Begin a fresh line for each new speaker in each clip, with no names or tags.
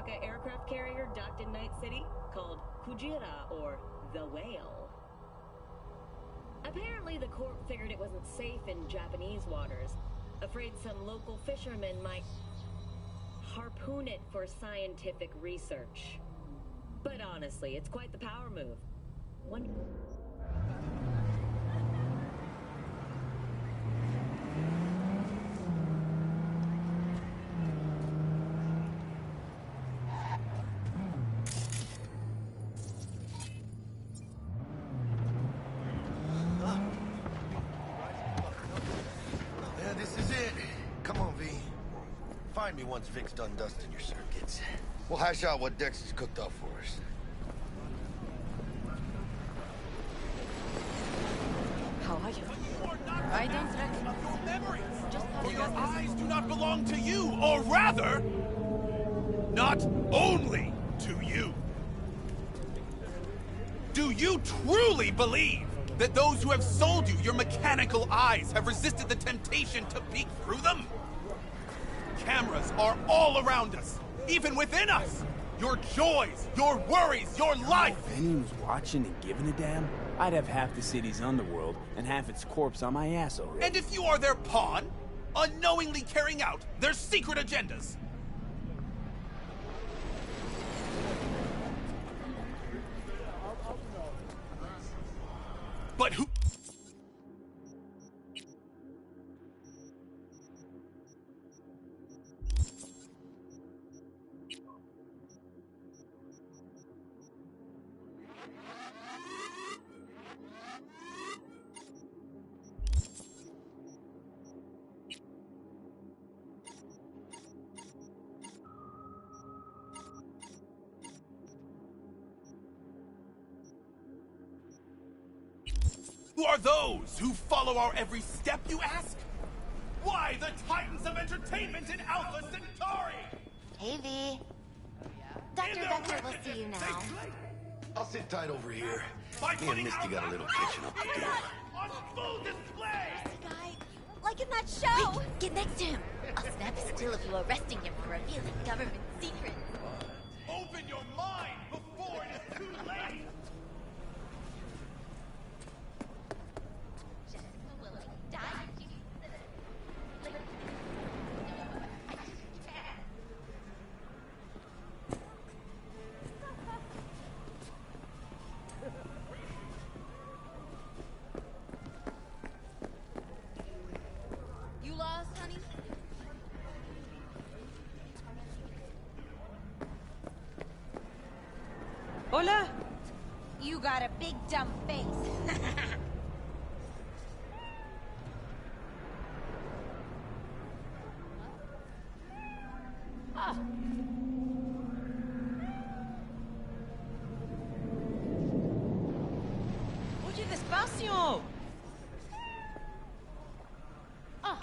Arasaka aircraft carrier docked in Night City called Kujira, or the Whale. Apparently, the Corp figured it wasn't safe in Japanese waters, afraid some local fishermen might harpoon it for scientific research. But honestly, it's quite the power move. One...
Yeah, this is it. Come on, V. Find me once Vic's done dusting your circuits. We'll hash out what Dex has cooked up for us.
How are you? I don't reckon.
Of your memories.
Just
For your eyes do not belong to you, or rather, not only to you. Do you truly believe that those who have sold you your mechanical eyes have resisted the temptation to peek through them? Cameras are all around us, even within us. Your joys, your worries, your life.
If anyone was watching and giving a damn, I'd have half the city's underworld and half its corpse on my ass already.
And if you are their pawn, unknowingly carrying out their secret agendas. But who... Who are those who follow our every step, you ask? Why the titans of entertainment in Alpha Centauri?
Hey, V. Dr. Vector will see you now.
I'll sit tight over here.
By
Me and
putting
Misty got a little catching up to do.
on full display!
Guy, like in that show. Wait, get next to him. I'll snap you still if you arresting him for revealing government secrets.
Open your mind before it is too late!
You lost, honey?
Hola!
You got a big dumb face. Ah.
Oye, despacio!
Ah.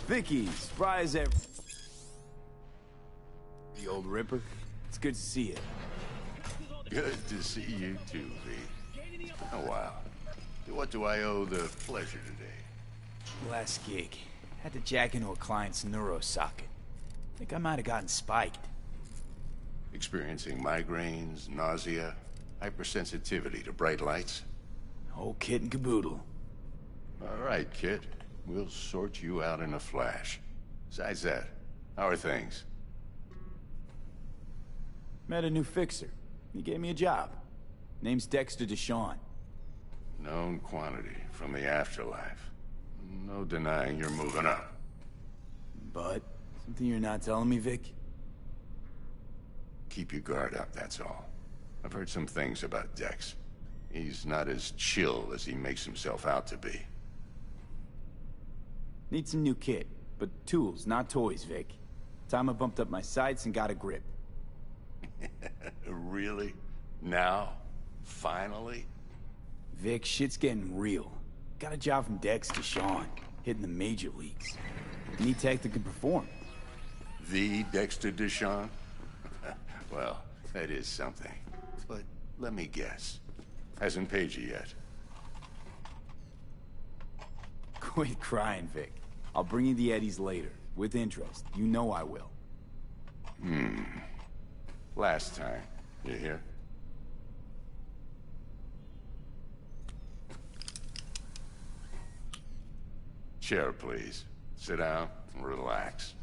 Vicky, spry as ever. The old Ripper. It's good to see you.
Good to see you too, V. Oh, wow. To what do I owe the pleasure today?
Last gig. Had to jack into a client's neuro socket. Think I might have gotten spiked.
Experiencing migraines, nausea, hypersensitivity to bright lights?
Whole kit and caboodle.
All right, kid. We'll sort you out in a flash. Besides that, how are things?
Met a new fixer. He gave me a job. Name's Dexter Deshawn.
Known quantity from the afterlife. No denying you're moving up.
But, something you're not telling me, Vic?
Keep your guard up, that's all. I've heard some things about Dex. He's not as chill as he makes himself out to be.
Need some new kit, but tools, not toys, Vic. Time I bumped up my sights and got a grip.
Really? Now? Finally?
Vic, shit's getting real. Got a job from Dex Deshawn, hitting the major leagues. Need tech that can perform.
The Dexter Deshawn? Well, that is something. But let me guess. Hasn't paid you yet.
Quit crying, Vic. I'll bring you the eddies later, with interest. You know I will.
Last time. You hear? Chair, please. Sit down and relax.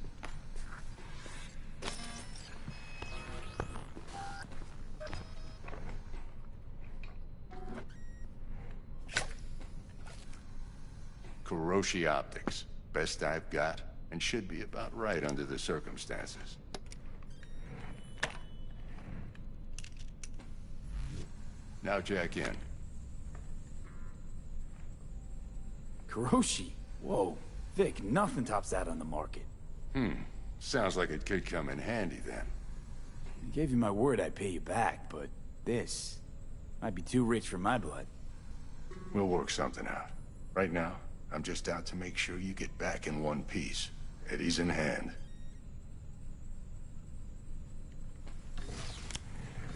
Kiroshi Optics. Best I've got, and should be about right under the circumstances. Now jack in.
Kiroshi? Whoa. Vic, nothing tops that on the market.
Sounds like it could come in handy then.
I gave you my word I'd pay you back, but this might be too rich for my blood.
We'll work something out. Right now, I'm just out to make sure you get back in one piece. Eddie's in hand.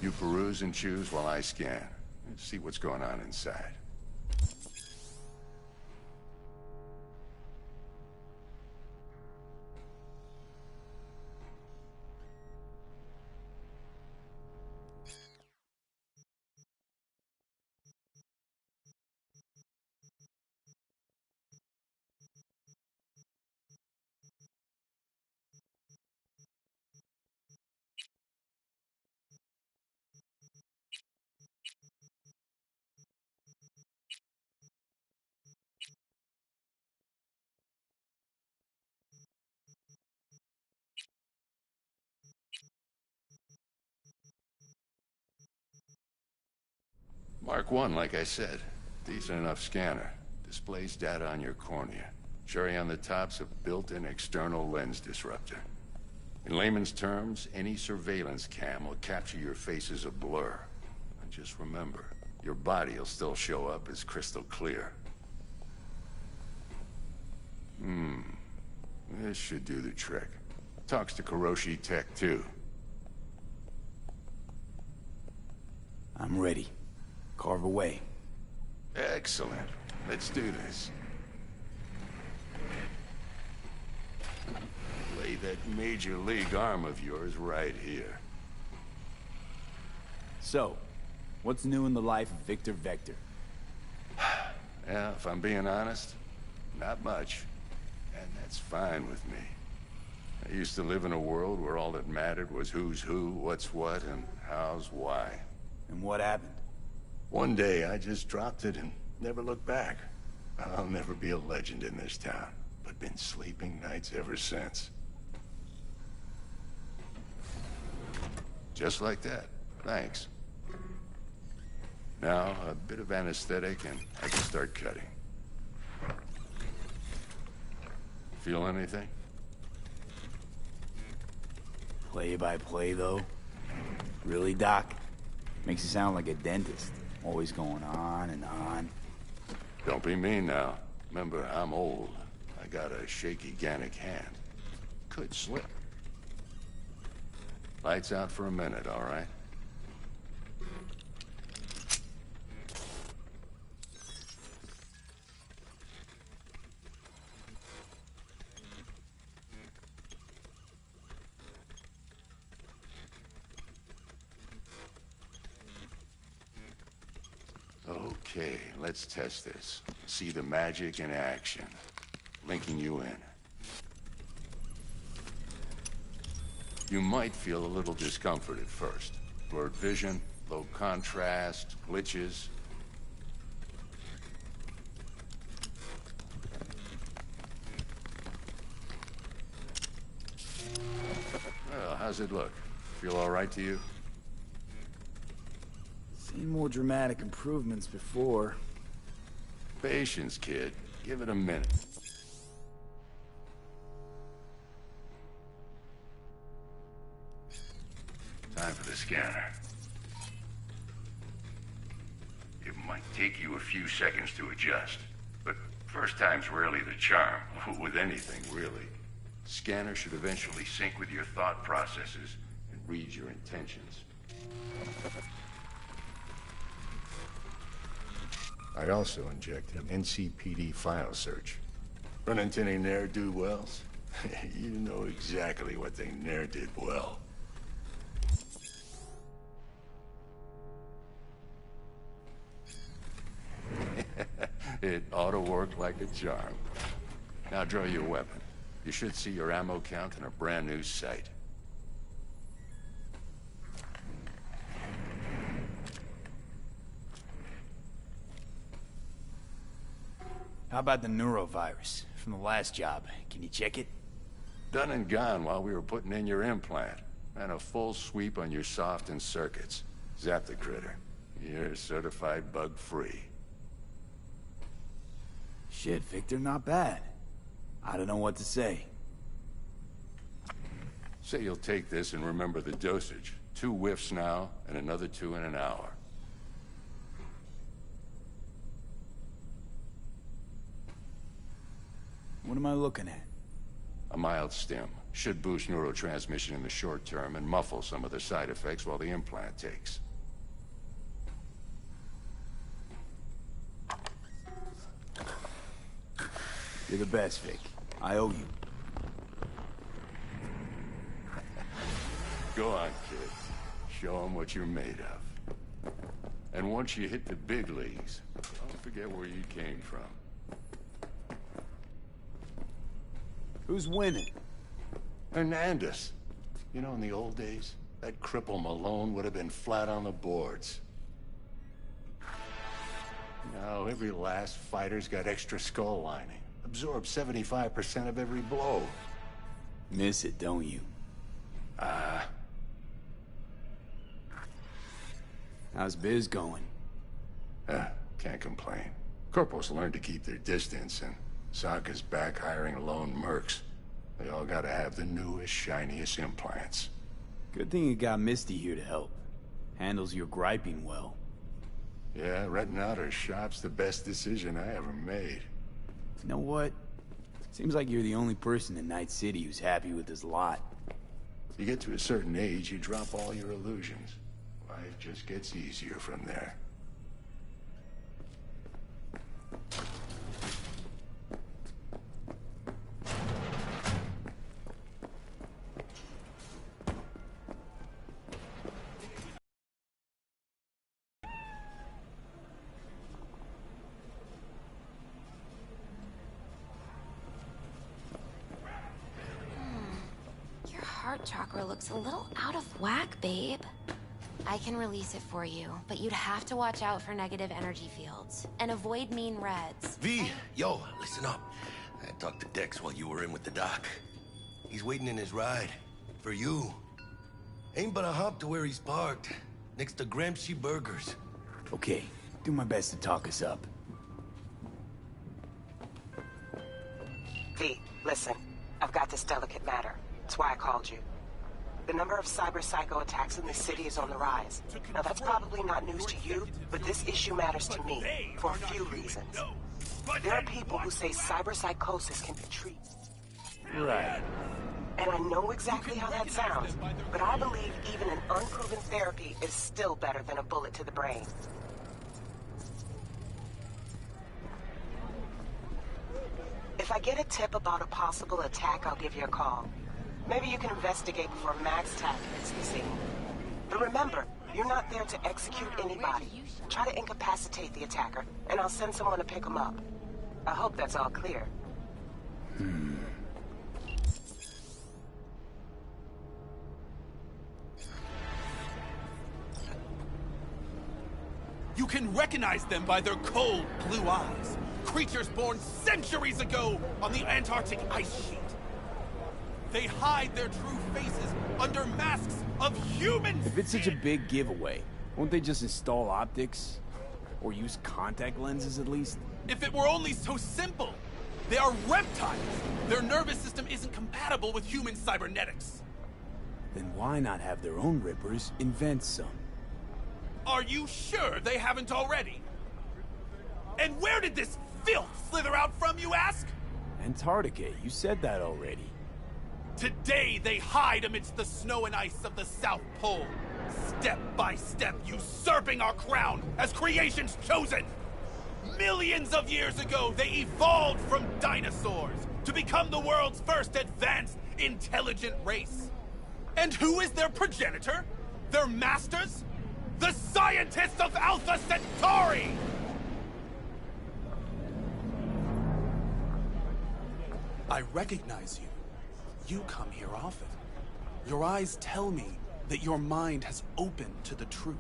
You peruse and choose while I scan. Let's see what's going on inside. Mark 1, like I said. Decent enough scanner. Displays data on your cornea. Cherry on the top's a built-in external lens disruptor. In layman's terms, any surveillance cam will capture your face as a blur. And just remember, your body will still show up as crystal clear. This should do the trick. Talks to Kiroshi Tech, too.
I'm ready. Carve away.
Excellent. Let's do this. Lay that major league arm of yours right here.
So, what's new in the life of Victor Vector?
Yeah, if I'm being honest, not much. And that's fine with me. I used to live in a world where all that mattered was who's who, what's what, and how's why.
And what happened?
One day, I just dropped it and never looked back. I'll never be a legend in this town, but been sleeping nights ever since. Just like that. Thanks. Now, a bit of anesthetic and I can start cutting. Feel anything?
Play by play, though? Really, Doc? Makes you sound like a dentist. Always going on and on.
Don't be mean now. Remember, I'm old. I got a shaky Gannic hand. Could slip. Lights out for a minute, all right? Okay, let's test this. See the magic in action. Linking you in. You might feel a little discomfort at first. Blurred vision, low contrast, glitches. Well, how's it look? Feel all right to you?
Seen more dramatic improvements before.
Patience, kid. Give it a minute. Time for the scanner. It might take you a few seconds to adjust, but first time's rarely the charm, with anything, really. Scanner should eventually sync with your thought processes and read your intentions. I also injected an NCPD file search. Run into any ne'er-do-wells? You know exactly what they ne'er did well. It ought to work like a charm. Now draw your weapon. You should see your ammo count in a brand new sight.
How about the neurovirus from the last job? Can you check it?
Done and gone while we were putting in your implant. Ran a full sweep on your soft and circuits. Zap the critter. You're certified bug-free.
Shit, Victor, not bad. I don't know what to say.
Say you'll take this and remember the dosage. 2 whiffs now, and another 2 in an hour.
What am I looking at?
A mild stim. Should boost neurotransmission in the short term and muffle some of the side effects while the implant takes.
You're the best, Vic. I owe you.
Go on, kid. Show them what you're made of. And once you hit the big leagues, don't forget where you came from.
Who's winning?
Hernandez. You know, in the old days, that cripple Malone would have been flat on the boards. Now, every last fighter's got extra skull lining. Absorbs 75% of every blow.
Miss it, don't you? How's biz going?
Can't complain. Corporals learn to keep their distance, and Sokka's back hiring lone mercs. They all gotta have the newest, shiniest implants.
Good thing you got Misty here to help. Handles your griping well.
Yeah, renting out her shop's the best decision I ever made.
You know what? Seems like you're the only person in Night City who's happy with this lot.
You get to a certain age, you drop all your illusions. Life just gets easier from there.
Your heart chakra looks a little out of whack, babe. I can release it for you, but you'd have to watch out for negative energy fields and avoid mean reds.
V, yo, listen up. I talked to Dex while you were in with the doc. He's waiting in his ride. For you. Ain't but a hop to where he's parked. Next to Gramsci Burgers.
Okay, do my best to talk us up.
V, listen. I've got this delicate matter. That's why I called you. The number of cyber-psycho attacks in the city is on the rise. Now, that's probably not news to you, but this issue matters to me for a few reasons. There are people who say cyber-psychosis can be treated.
Right.
And I know exactly how that sounds, but I believe even an unproven therapy is still better than a bullet to the brain. If I get a tip about a possible attack, I'll give you a call. Maybe you can investigate before MaxTac hits the scene. But remember, you're not there to execute anybody. Try to incapacitate the attacker, and I'll send someone to pick him up. I hope that's all clear.
You can recognize them by their cold blue eyes. Creatures born centuries ago on the Antarctic ice sheet. They hide their true faces under masks of human
If it's such a
skin.
big giveaway, won't they just install optics? Or use contact lenses at least?
If it were only so simple. They are reptiles. Their nervous system isn't compatible with human cybernetics.
Then why not have their own Rippers invent some?
Are you sure they haven't already? And where did this filth slither out from, you ask?
Antarctica, you said that already.
Today they hide amidst the snow and ice of the South Pole, step by step usurping our crown as creation's chosen. Millions of years ago, they evolved from dinosaurs to become the world's first advanced, intelligent race. And who is their progenitor? Their masters? The scientists of Alpha Centauri! I recognize you. You come here often. Your eyes tell me that your mind has opened to the truth.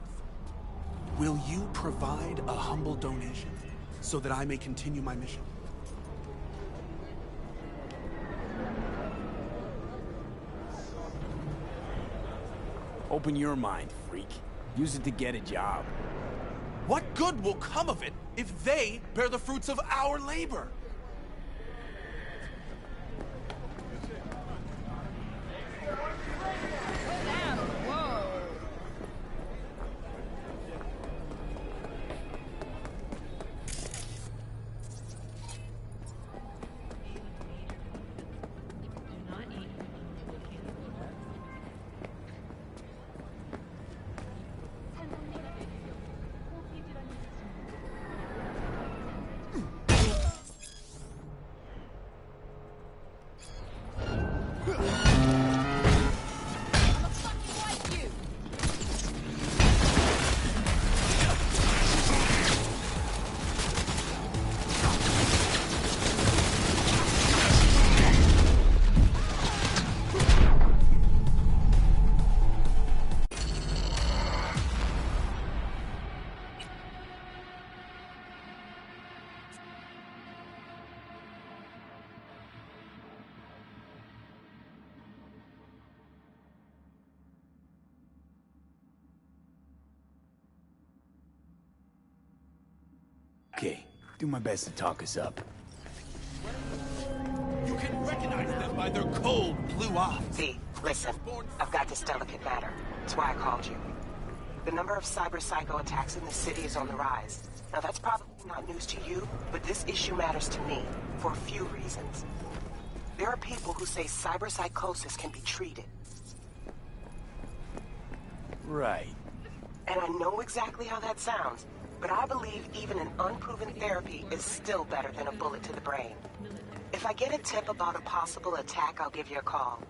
Will you provide a humble donation so that I may continue my mission?
Open your mind, freak. Use it to get a job.
What good will come of it if they bear the fruits of our labor?
Okay, do my best to talk us up.
You can recognize them by their cold blue eyes.
V, listen. I've got this delicate matter. That's why I called you. The number of cyber psycho attacks in the city is on the rise. Now that's probably not news to you, but this issue matters to me for a few reasons. There are people who say cyber psychosis can be treated.
Right.
And I know exactly how that sounds, but I believe even an unproven therapy is still better than a bullet to the brain. If I get a tip about a possible attack, I'll give you a call.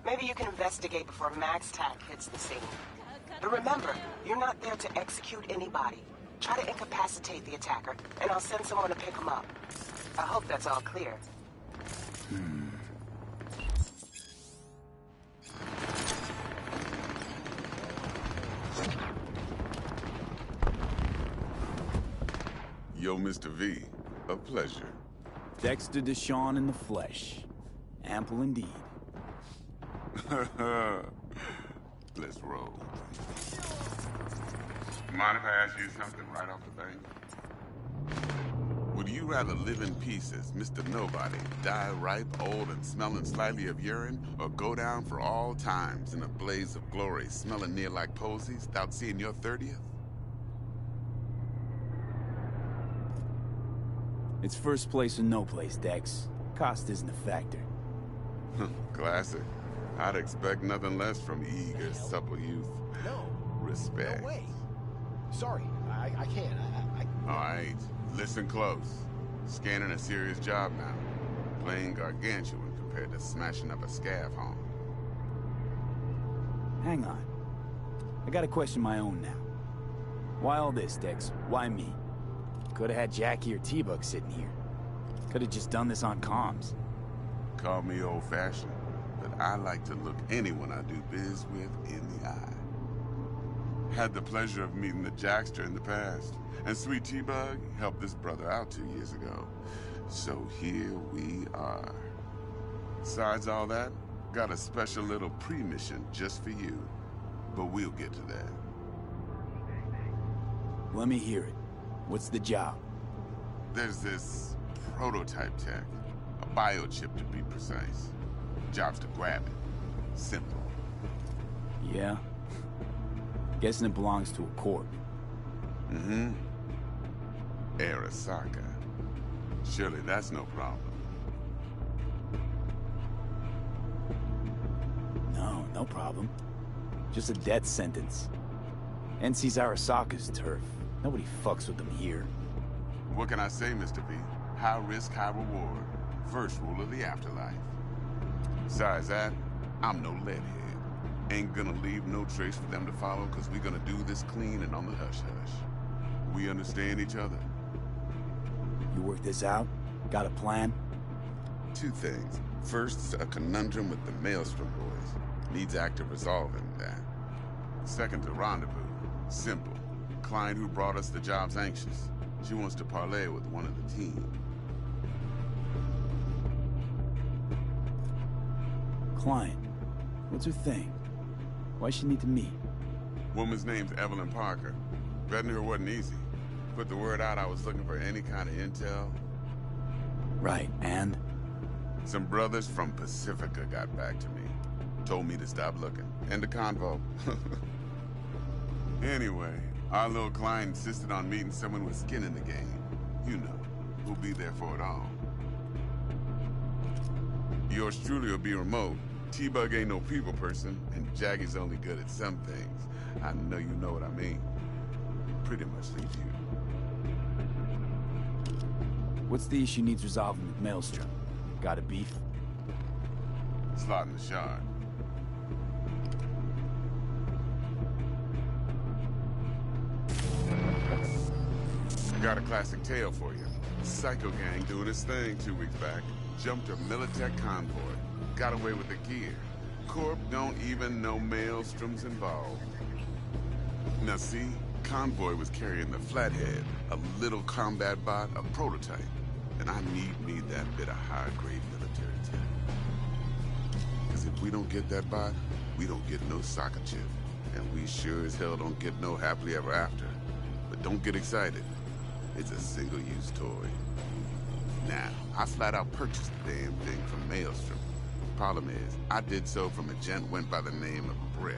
Maybe you can investigate before MaxTac hits the scene. But remember, you're not there to execute anybody. Try to incapacitate the attacker, and I'll send someone to pick him up. I hope that's all clear.
Yo, Mr. V, a pleasure.
Dexter Deshawn in the flesh. Ample indeed.
Let's roll. Mind if I ask you something right off the bat? Would you rather live in peace as Mr. Nobody, die ripe, old, and smelling slightly of urine, or go down for all times in a blaze of glory, smelling near like posies, without seeing your 30th?
It's first place or no place, Dex. Cost isn't a factor.
Classic. I'd expect nothing less from eager, supple youth.
No.
Respect.
No way. Sorry, I can't.
All right, listen close. Scanning a serious job now. Playing gargantuan compared to smashing up a scav home.
Hang on. I got a question my own now. Why all this, Dex? Why me? Could've had Jackie or T-Bug sitting here. Could've just done this on comms.
Call me old-fashioned, but I like to look anyone I do biz with in the eye. Had the pleasure of meeting the Jackster in the past, and Sweet T-Bug helped this brother out 2 years ago. So here we are. Besides all that, got a special little pre-mission just for you. But we'll get to that.
Let me hear it. What's the job?
There's this prototype tech. A biochip to be precise. Job's to grab it. Simple.
Yeah? Guessing it belongs to a corp.
Mm-hmm. Arasaka. Surely that's no problem.
No problem. Just a death sentence. NC's Arasaka's turf. Nobody fucks with them here.
What can I say, Mr. V? High risk, high reward. First rule of the afterlife. Besides that, I'm no leadhead. Ain't gonna leave no trace for them to follow, cause we gonna do this clean and on the hush-hush. We understand each other?
You work this out? Got a plan?
Two things. First, a conundrum with the Maelstrom boys. Needs active resolving that. Second, a rendezvous. Simple. Client who brought us the job's anxious. She wants to parlay with one of the team.
Client. What's her thing? Why'd she need to meet?
Woman's name's Evelyn Parker. Vetting her wasn't easy. Put the word out I was looking for any kind of intel.
Right, and?
Some brothers from Pacifica got back to me. Told me to stop looking. End of convo. Anyway, our little client insisted on meeting someone with skin in the game. You know, who'll be there for it all. Yours truly will be remote. T-Bug ain't no people person, and Jackie's only good at some things. I know you know what I mean. Pretty much leaves you.
What's the issue needs resolving with Maelstrom? Got a beef?
Slot in the shard. Got a classic tale for you. Psycho gang doing his thing 2 weeks back. Jumped a Militech convoy. Got away with the gear. Corp don't even know Maelstrom's involved. Now see, convoy was carrying the Flathead, a little combat bot, a prototype. And I need me that bit of high-grade military tech. Because if we don't get that bot, we don't get no soccer chip. And we sure as hell don't get no happily ever after. But don't get excited. It's a single-use toy. Now, I flat out purchased the damn thing from Maelstrom. Problem is, I did so from a gent went by the name of Brick.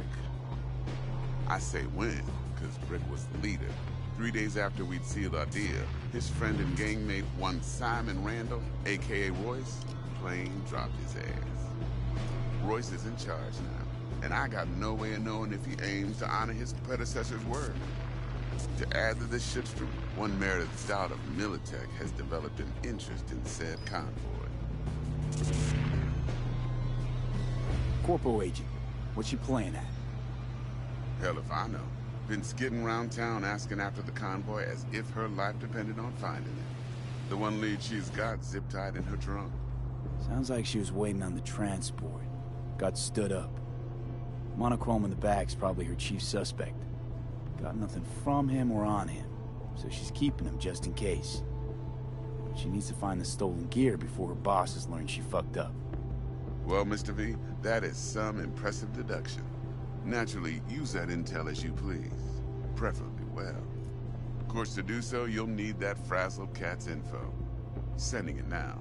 I say when, because Brick was the leader. 3 days after we'd sealed our deal, his friend and gangmate, one Simon Randall, a.k.a. Royce, plain dropped his ass. Royce is in charge now, and I got no way of knowing if he aims to honor his predecessor's word. To add to this shitstorm, one merited stout of Militech has developed an interest in said convoy.
Corpo agent. What's she playing at?
Hell if I know. Been skidding around town asking after the convoy as if her life depended on finding it. The one lead she's got zip-tied in her trunk.
Sounds like she was waiting on the transport. Got stood up. Monochrome in the back's probably her chief suspect. Got nothing from him or on him, so she's keeping him just in case. She needs to find the stolen gear before her bosses learn she fucked up.
Well, Mr. V, that is some impressive deduction. Naturally, use that intel as you please. Preferably well. Of course, to do so, you'll need that frazzled cat's info. Sending it now.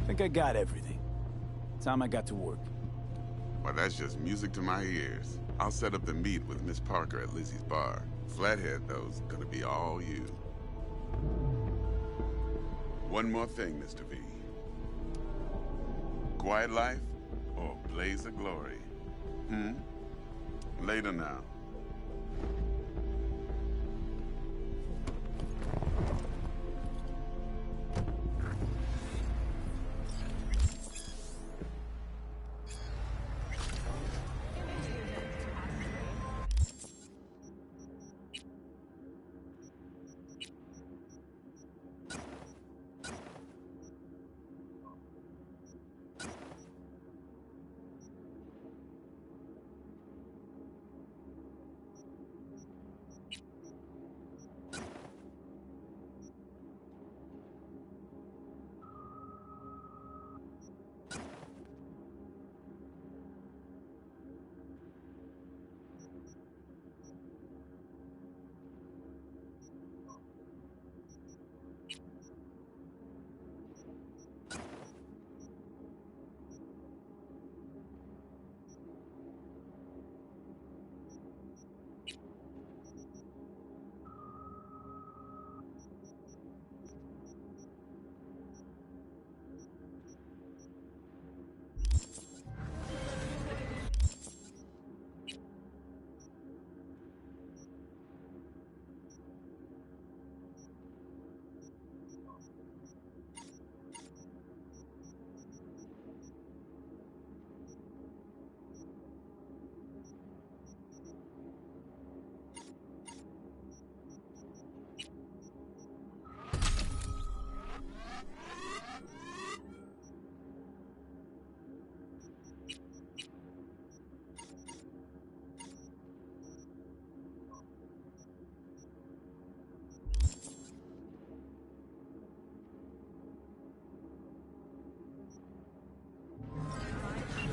Think I got everything. Time I got to work.
Well, that's just music to my ears. I'll set up the meet with Miss Parker at Lizzie's bar. Flathead, though's gonna be all you. One more thing, Mr. V. Quiet life or blaze of glory? Later now.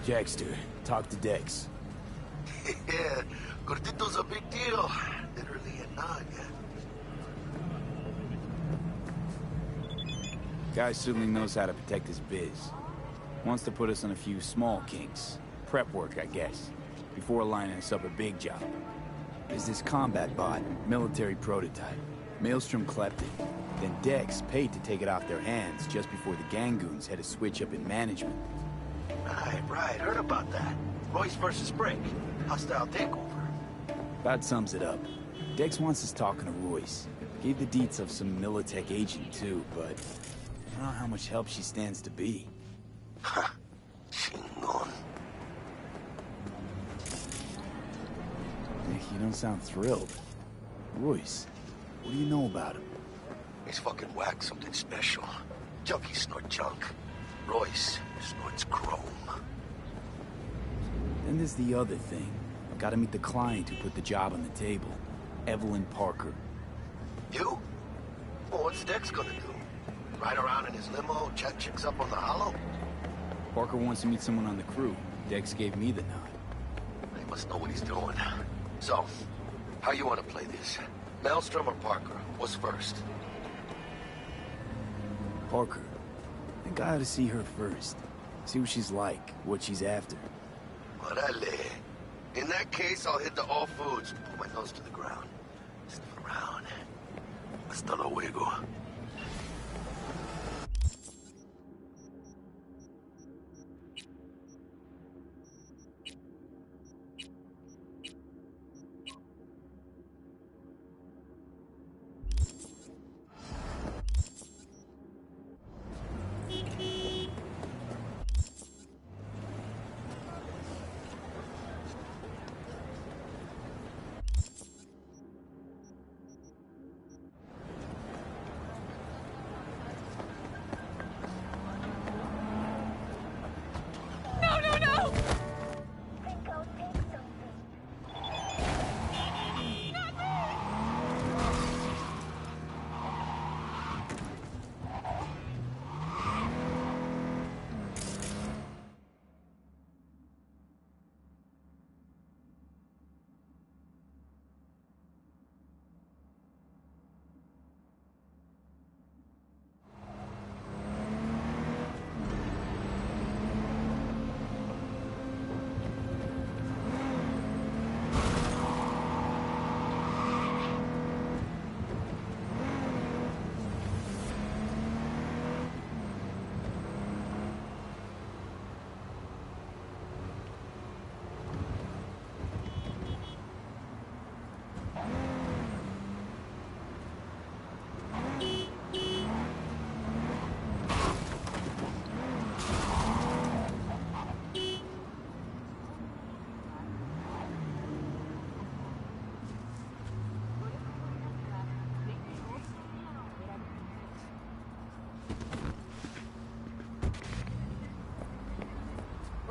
Jackster, talk to Dex.
Yeah, Gordito's a big deal. Literally a nugget.
Guy certainly knows how to protect his biz. Wants to put us on a few small kinks. Prep work, I guess. Before lining us up a big job. There's this combat bot, military prototype. Maelstrom clept it. Then Dex paid to take it off their hands just before the Gangoons had a switch up in management.
Right. Heard about that. Royce versus Brick. Hostile takeover.
That sums it up. Dex wants us talking to Royce. Gave the deets of some Militech agent too, but I don't know how much help she stands to be.
Ha. Chingon.
Nick, you don't sound thrilled. Royce, what do you know about him?
He's fucking whack, something special. Junkies snort junk. Royce snorts chrome.
Then there's the other thing. I've got to meet the client who put the job on the table. Evelyn Parker.
You? Well, what's Dex gonna do? Ride around in his limo, chat chicks up on the hollow?
Parker wants to meet someone on the crew. Dex gave me the nod.
He must know what he's doing. So, how you want to play this? Maelstrom or Parker? What's first?
Parker. I think I ought to see her first. See what she's like, what she's after.
Orale. In that case, I'll hit the all foods. Put my nose to the ground. Sniff around. Hasta luego.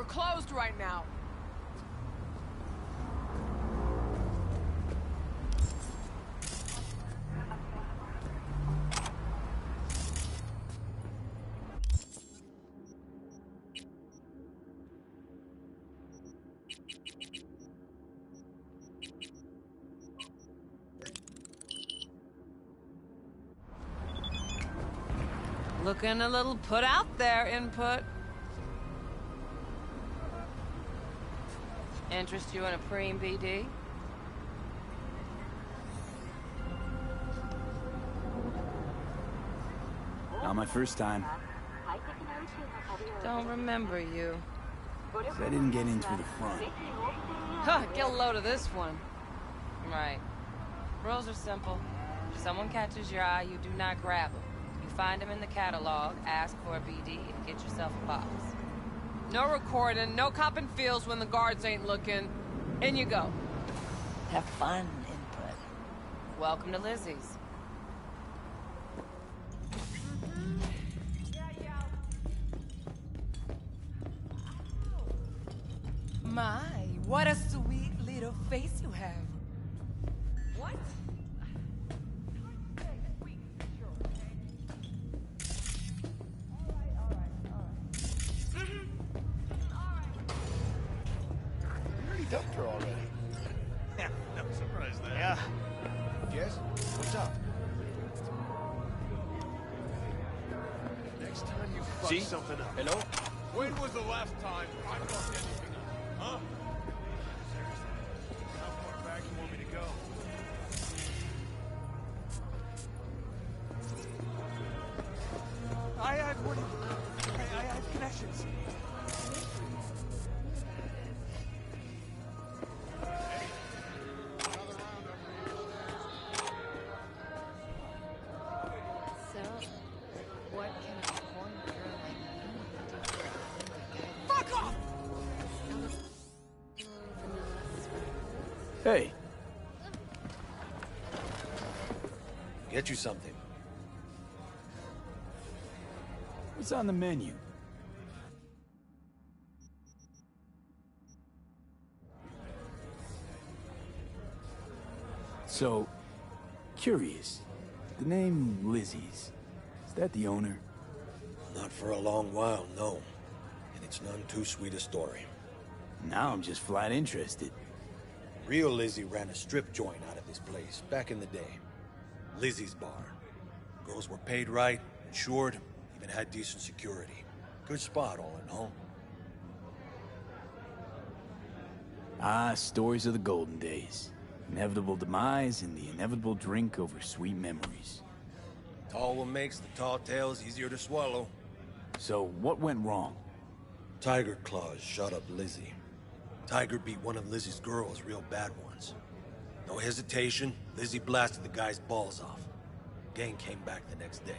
Closed right now. Looking a little put out there, Input. Interest you in a preem BD?
Not my first time.
Don't remember you.
I didn't get in through the front.
Huh, get a load of this one. Right. Rules are simple. If someone catches your eye, you do not grab them. You find them in the catalog, ask for a BD, and get yourself a box. No recording, no copping feels when the guards ain't looking. In you go.
Have fun, Input.
Welcome to Lizzie's.
My, what a sweet little face you have. What?
dumped her already.
Yeah, no surprise there.
Yeah. Jess, what's up? Next time you fuck
See?
something up.
Hello?
When was the last time I fucked anything up? Huh?
How far back you want me to go? I have connections.
So, what can a horny girl like me do?
Fuck off!
Hey,
Get you something.
what's on the menu? So, curious. The name Lizzie's. Is that the owner?
Not for a long while, no. And it's none too sweet a story.
Now I'm just flat interested.
Real Lizzie ran a strip joint out of this place back in the day. Lizzie's Bar. Girls were paid right, insured, even had decent security. Good spot, all in all.
Ah, stories of the golden days. Inevitable demise and the inevitable drink over sweet memories.
Tall one makes the tall tales easier to swallow.
So, what went wrong?
Tiger Claws shot up Lizzie. Tiger beat one of Lizzie's girls real bad ones. No hesitation, Lizzie blasted the guy's balls off. Gang came back the next day.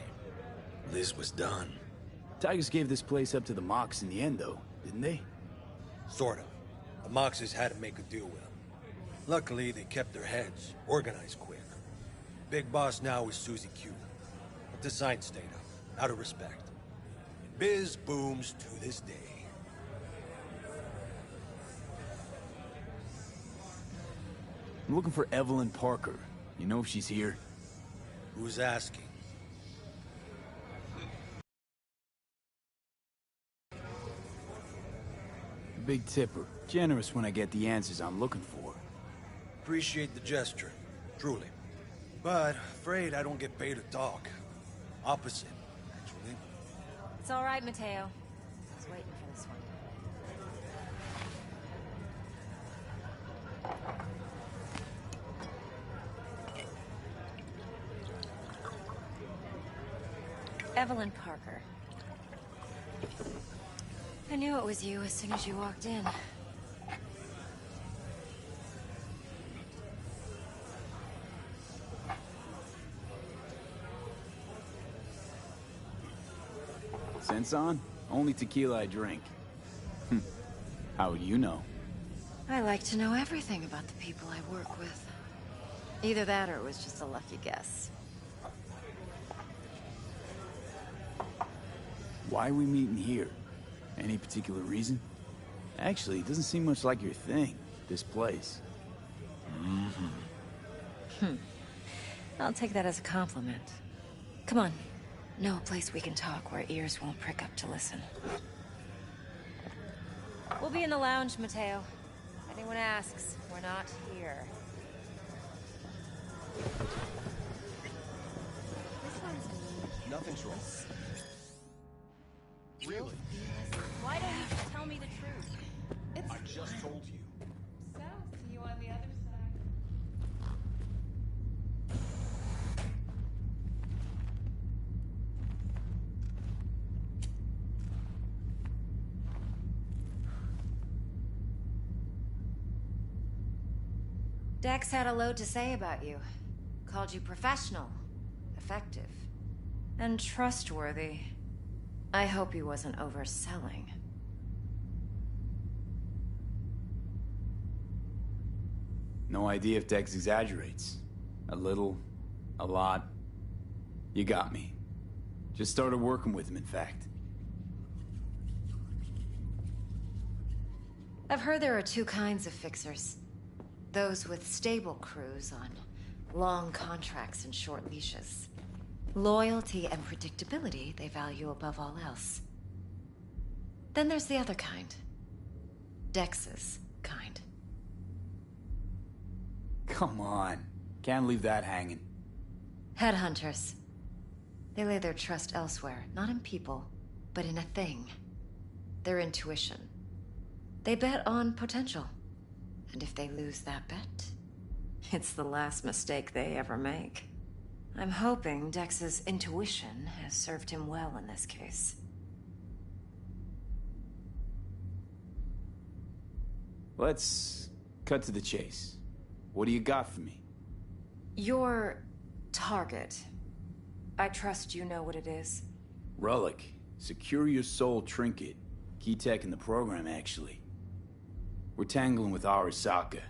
Liz was done.
Tigers gave this place up to the Mox in the end, though, didn't they?
Sort of. The Moxes had to make a deal with them. Luckily, they kept their heads, organized quick. Big boss now is Susie Q. But the sign stayed up, out of respect. And biz booms to this day.
I'm looking for Evelyn Parker. You know if she's here?
Who's asking?
Big tipper. Generous when I get the answers I'm looking for.
Appreciate the gesture, truly. But afraid I don't get paid to talk. Opposite, actually.
It's all right, Mateo. I was waiting for this one. Evelyn Parker. I knew it was you as soon as you walked in.
Sense on? Only tequila I drink. How would you know?
I like to know everything about the people I work with. Either that or it was just a lucky guess.
Why are we meeting here? Any particular reason? Actually, it doesn't seem much like your thing, this place.
I'll take that as a compliment. Come on. Know a place we can talk where ears won't prick up to listen. We'll be in the lounge, Mateo. If anyone asks, we're not here.
Nothing's wrong. Really?
Why don't you just tell me the truth?
I just told you.
So, see you on the other side.
Dex had a load to say about you. Called you professional, effective, and trustworthy. I hope he wasn't overselling.
No idea if Dex exaggerates. A little, a lot. You got me. Just started working with him, in fact.
I've heard there are two kinds of fixers. Those with stable crews on long contracts and short leashes. Loyalty and predictability they value above all else. Then there's the other kind. Dex's kind.
Come on. Can't leave that hanging.
Headhunters. They lay their trust elsewhere, not in people, but in a thing. Their intuition. They bet on potential. And if they lose that bet, it's the last mistake they ever make. I'm hoping Dex's intuition has served him well in this case.
Let's cut to the chase. What do you got for me?
Your target. I trust you know what it is.
Relic. Secure your soul trinket. Key tech in the program, actually. We're tangling with Arasaka,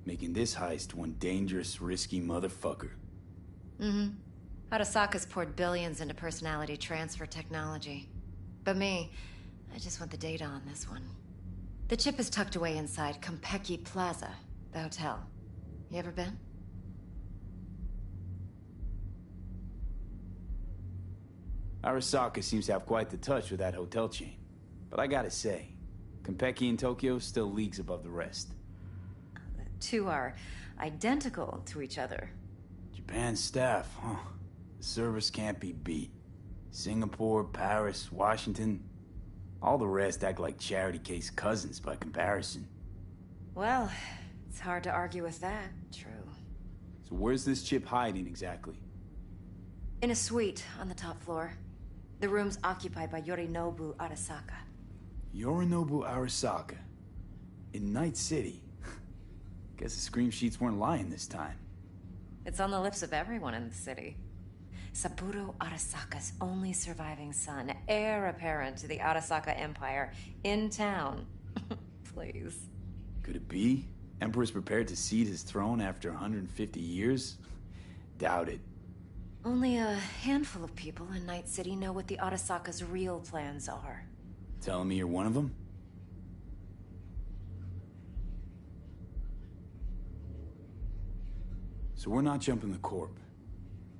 making this heist one dangerous, risky motherfucker.
Mm-hmm. Arasaka's poured billions into personality transfer technology. But me, I just want the data on this one. The chip is tucked away inside Konpeki Plaza, the hotel. You ever been?
Arasaka seems to have quite the touch with that hotel chain. But I gotta say, Konpeki in Tokyo still leagues above the rest.
The two are identical to each other.
Japan staff, huh? The service can't be beat. Singapore, Paris, Washington. All the rest act like charity case cousins by comparison.
Well, it's hard to argue with that, true.
So where's this chip hiding exactly?
In a suite on the top floor. The room's occupied by Yorinobu Arasaka.
Yorinobu Arasaka? In Night City? Guess the scream sheets weren't lying this time.
It's on the lips of everyone in the city. Saburo Arasaka's only surviving son, heir apparent to the Arasaka Empire, in town. Please.
Could it be? Emperor's prepared to cede his throne after 150 years? Doubt it.
Only a handful of people in Night City know what the Arasaka's real plans are.
Telling me you're one of them? So we're not jumping the Corp.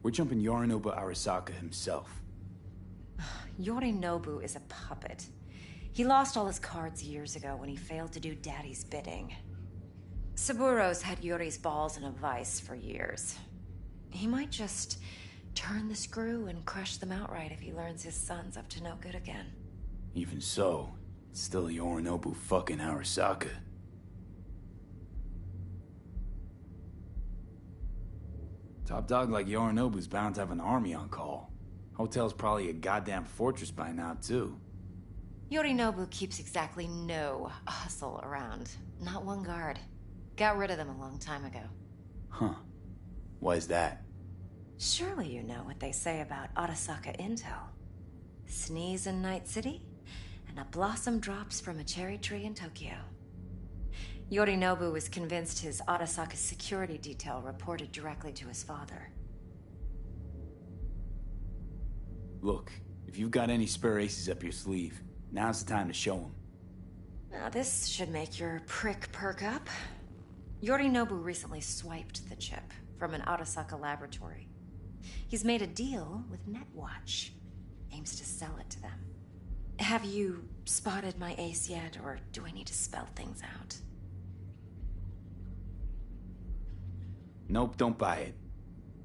We're jumping Yorinobu Arasaka himself.
Yorinobu is a puppet. He lost all his cards years ago when he failed to do Daddy's bidding. Saburo's had Yuri's balls in a vice for years. He might just turn the screw and crush them outright if he learns his son's up to no good again.
Even so, it's still Yorinobu fucking Arasaka. Top dog like Yorinobu's bound to have an army on call. Hotel's probably a goddamn fortress by now, too.
Yorinobu keeps exactly no hustle around. Not one guard. Got rid of them a long time ago.
Huh. Why's that?
Surely you know what they say about Arasaka intel. Sneeze in Night City, and a blossom drops from a cherry tree in Tokyo. Yorinobu was convinced his Arasaka security detail reported directly to his father.
Look, if you've got any spare aces up your sleeve, now's the time to show them.
Now this should make your prick perk up. Yorinobu recently swiped the chip from an Arasaka laboratory. He's made a deal with Netwatch. Aims to sell it to them. Have you spotted my ace yet, or do I need to spell things out?
Nope, don't buy it.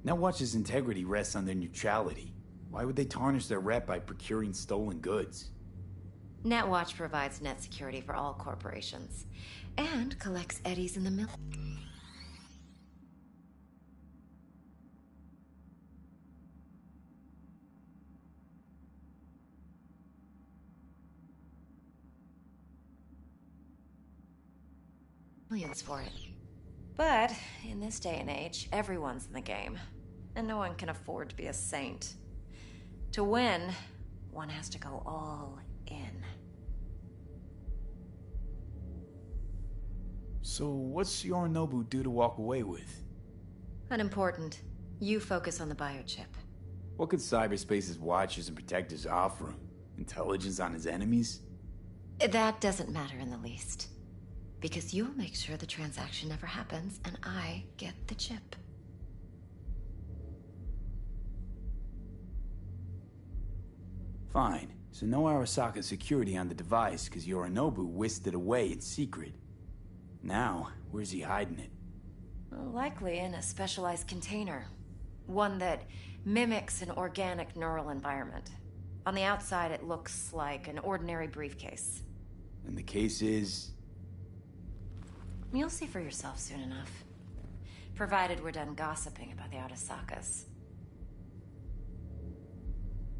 Netwatch's integrity rests on their neutrality. Why would they tarnish their rep by procuring stolen goods?
Netwatch provides net security for all corporations, and collects eddies in the mill. Millions for it. But in this day and age, everyone's in the game, and no one can afford to be a saint. To win, one has to go all in.
So what's Yorinobu due to walk away with?
Unimportant. You focus on the biochip.
What could cyberspace's watchers and protectors offer him? Intelligence on his enemies?
That doesn't matter in the least. Because you'll make sure the transaction never happens, and I get the chip.
Fine. So no Arasaka security on the device, because Yorinobu whisked it away in secret. Now, where's he hiding it?
Likely in a specialized container. One that mimics an organic neural environment. On the outside, it looks like an ordinary briefcase.
And the case is...
You'll see for yourself soon enough. Provided we're done gossiping about the Arasakas.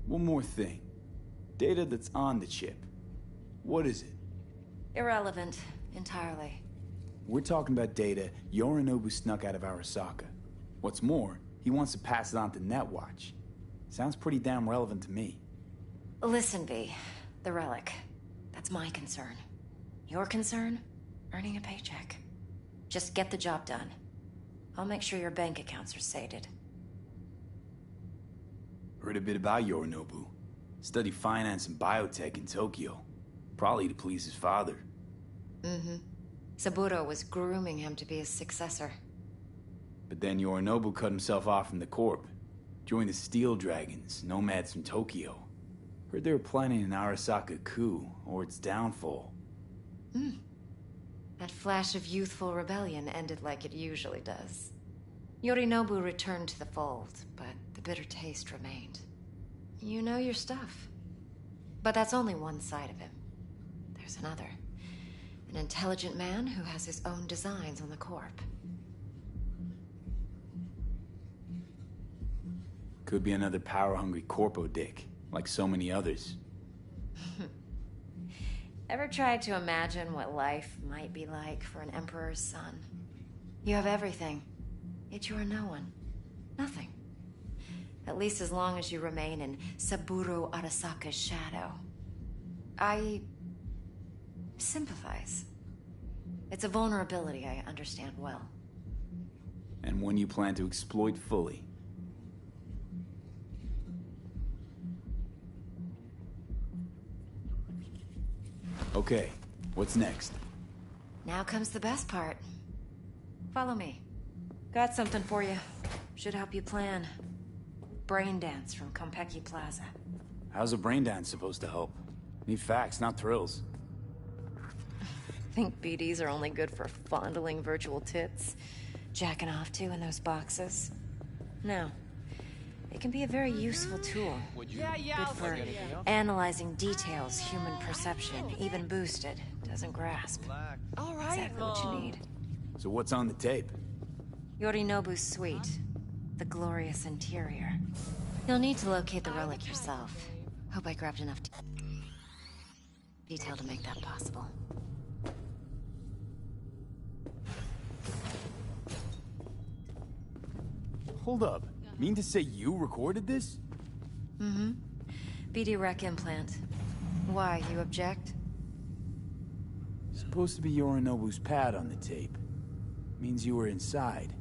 One more thing. Data that's on the chip. What is it?
Irrelevant, entirely.
We're talking about data Yorinobu snuck out of Arasaka. What's more, he wants to pass it on to Netwatch. Sounds pretty damn relevant to me.
Listen, V. The relic. That's my concern. Your concern? Earning a paycheck. Just get the job done. I'll make sure your bank accounts are sated.
Heard a bit about Yorinobu. Studied finance and biotech in Tokyo. Probably to please his father.
Mm-hmm. Saburo was grooming him to be his successor.
But then Yorinobu cut himself off from the Corp. Joined the Steel Dragons, nomads from Tokyo. Heard they were planning an Arasaka coup, or its downfall.
That flash of youthful rebellion ended like it usually does. Yorinobu returned to the fold, but the bitter taste remained. You know your stuff. But that's only one side of him. There's another. An intelligent man who has his own designs on the Corp.
Could be another power-hungry corpo dick, like so many others.
Ever tried to imagine what life might be like for an emperor's son? You have everything, yet you are no one. Nothing. At least as long as you remain in Saburo Arasaka's shadow. I sympathize. It's a vulnerability I understand well.
And one you plan to exploit fully. Okay, what's next?
Now comes the best part. Follow me. Got something for you. Should help you plan. Brain dance from Konpeki Plaza.
How's a brain dance supposed to help? Need facts, not thrills.
Think BDs are only good for fondling virtual tits? Jacking off to in those boxes? No. It can be a very useful tool. Good for analyzing details human perception, even boosted, doesn't grasp. Exactly what you need.
So what's on the tape?
Yorinobu's suite. The glorious interior. You'll need to locate the relic yourself. Hope I grabbed enough detail to make that possible.
Hold up. Mean to say you recorded this?
Mm-hmm. BD Rec implant. Why, you object?
Supposed to be Yorinobu's pad on the tape. Means you were inside.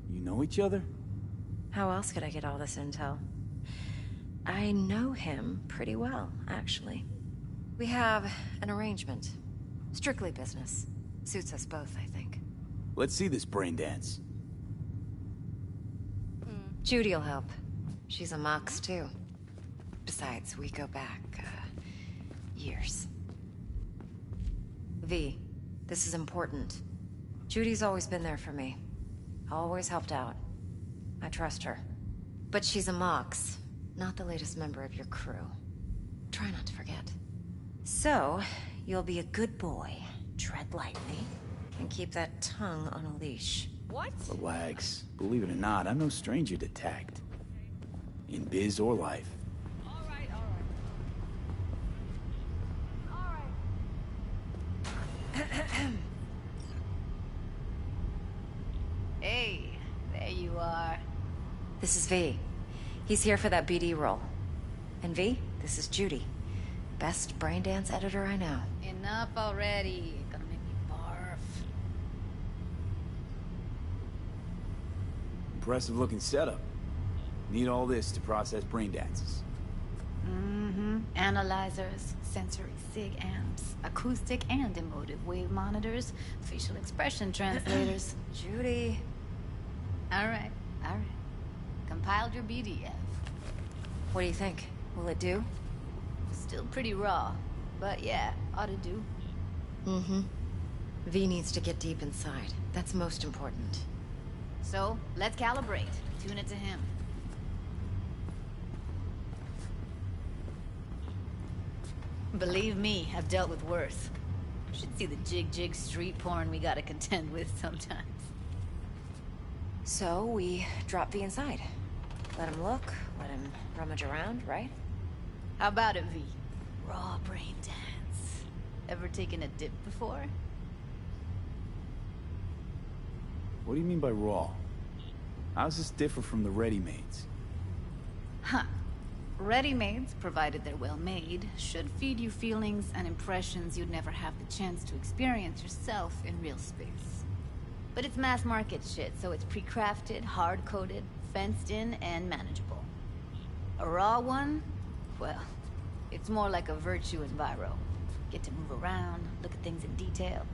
You know each other?
How else could I get all this intel? I know him pretty well, actually. We have an arrangement. Strictly business. Suits us both, I think.
Let's see this brain dance.
Judy'll help. She's a Mox, too. Besides, we go back, years. V, this is important. Judy's always been there for me. Always helped out. I trust her. But she's a Mox, not the latest member of your crew. Try not to forget. So, you'll be a good boy, tread lightly, and keep that tongue on a leash.
What?
Relax. Believe it or not, I'm no stranger to tact. In biz or life.
All right.
Hey, there you are.
This is V. He's here for that BD role. And V, this is Judy. Best brain dance editor I know.
Enough already. Gonna make me barf.
Impressive looking setup. Need all this to process brain dances.
Mm-hmm. Analyzers, sensory sig amps, acoustic and emotive wave monitors, facial expression translators.
Judy.
All right. Compiled your BDF.
What do you think? Will it do?
Still pretty raw, but yeah, ought to do.
Mm-hmm. V needs to get deep inside. That's most important.
So, let's calibrate. Tune it to him. Believe me, I've dealt with worse. You should see the jig street porn we gotta contend with sometimes.
So, we drop V inside. Let him look, let him rummage around, right?
How about it, V? Raw brain dance. Ever taken a dip before?
What do you mean by raw? How's this differ from the ready-mades?
Huh. Ready-mades, provided they're well-made, should feed you feelings and impressions you'd never have the chance to experience yourself in real space. But it's mass-market shit, so it's pre-crafted, hard-coded, fenced-in, and manageable. A raw one? Well, it's more like a virtue enviro. Get to move around, look at things in detail.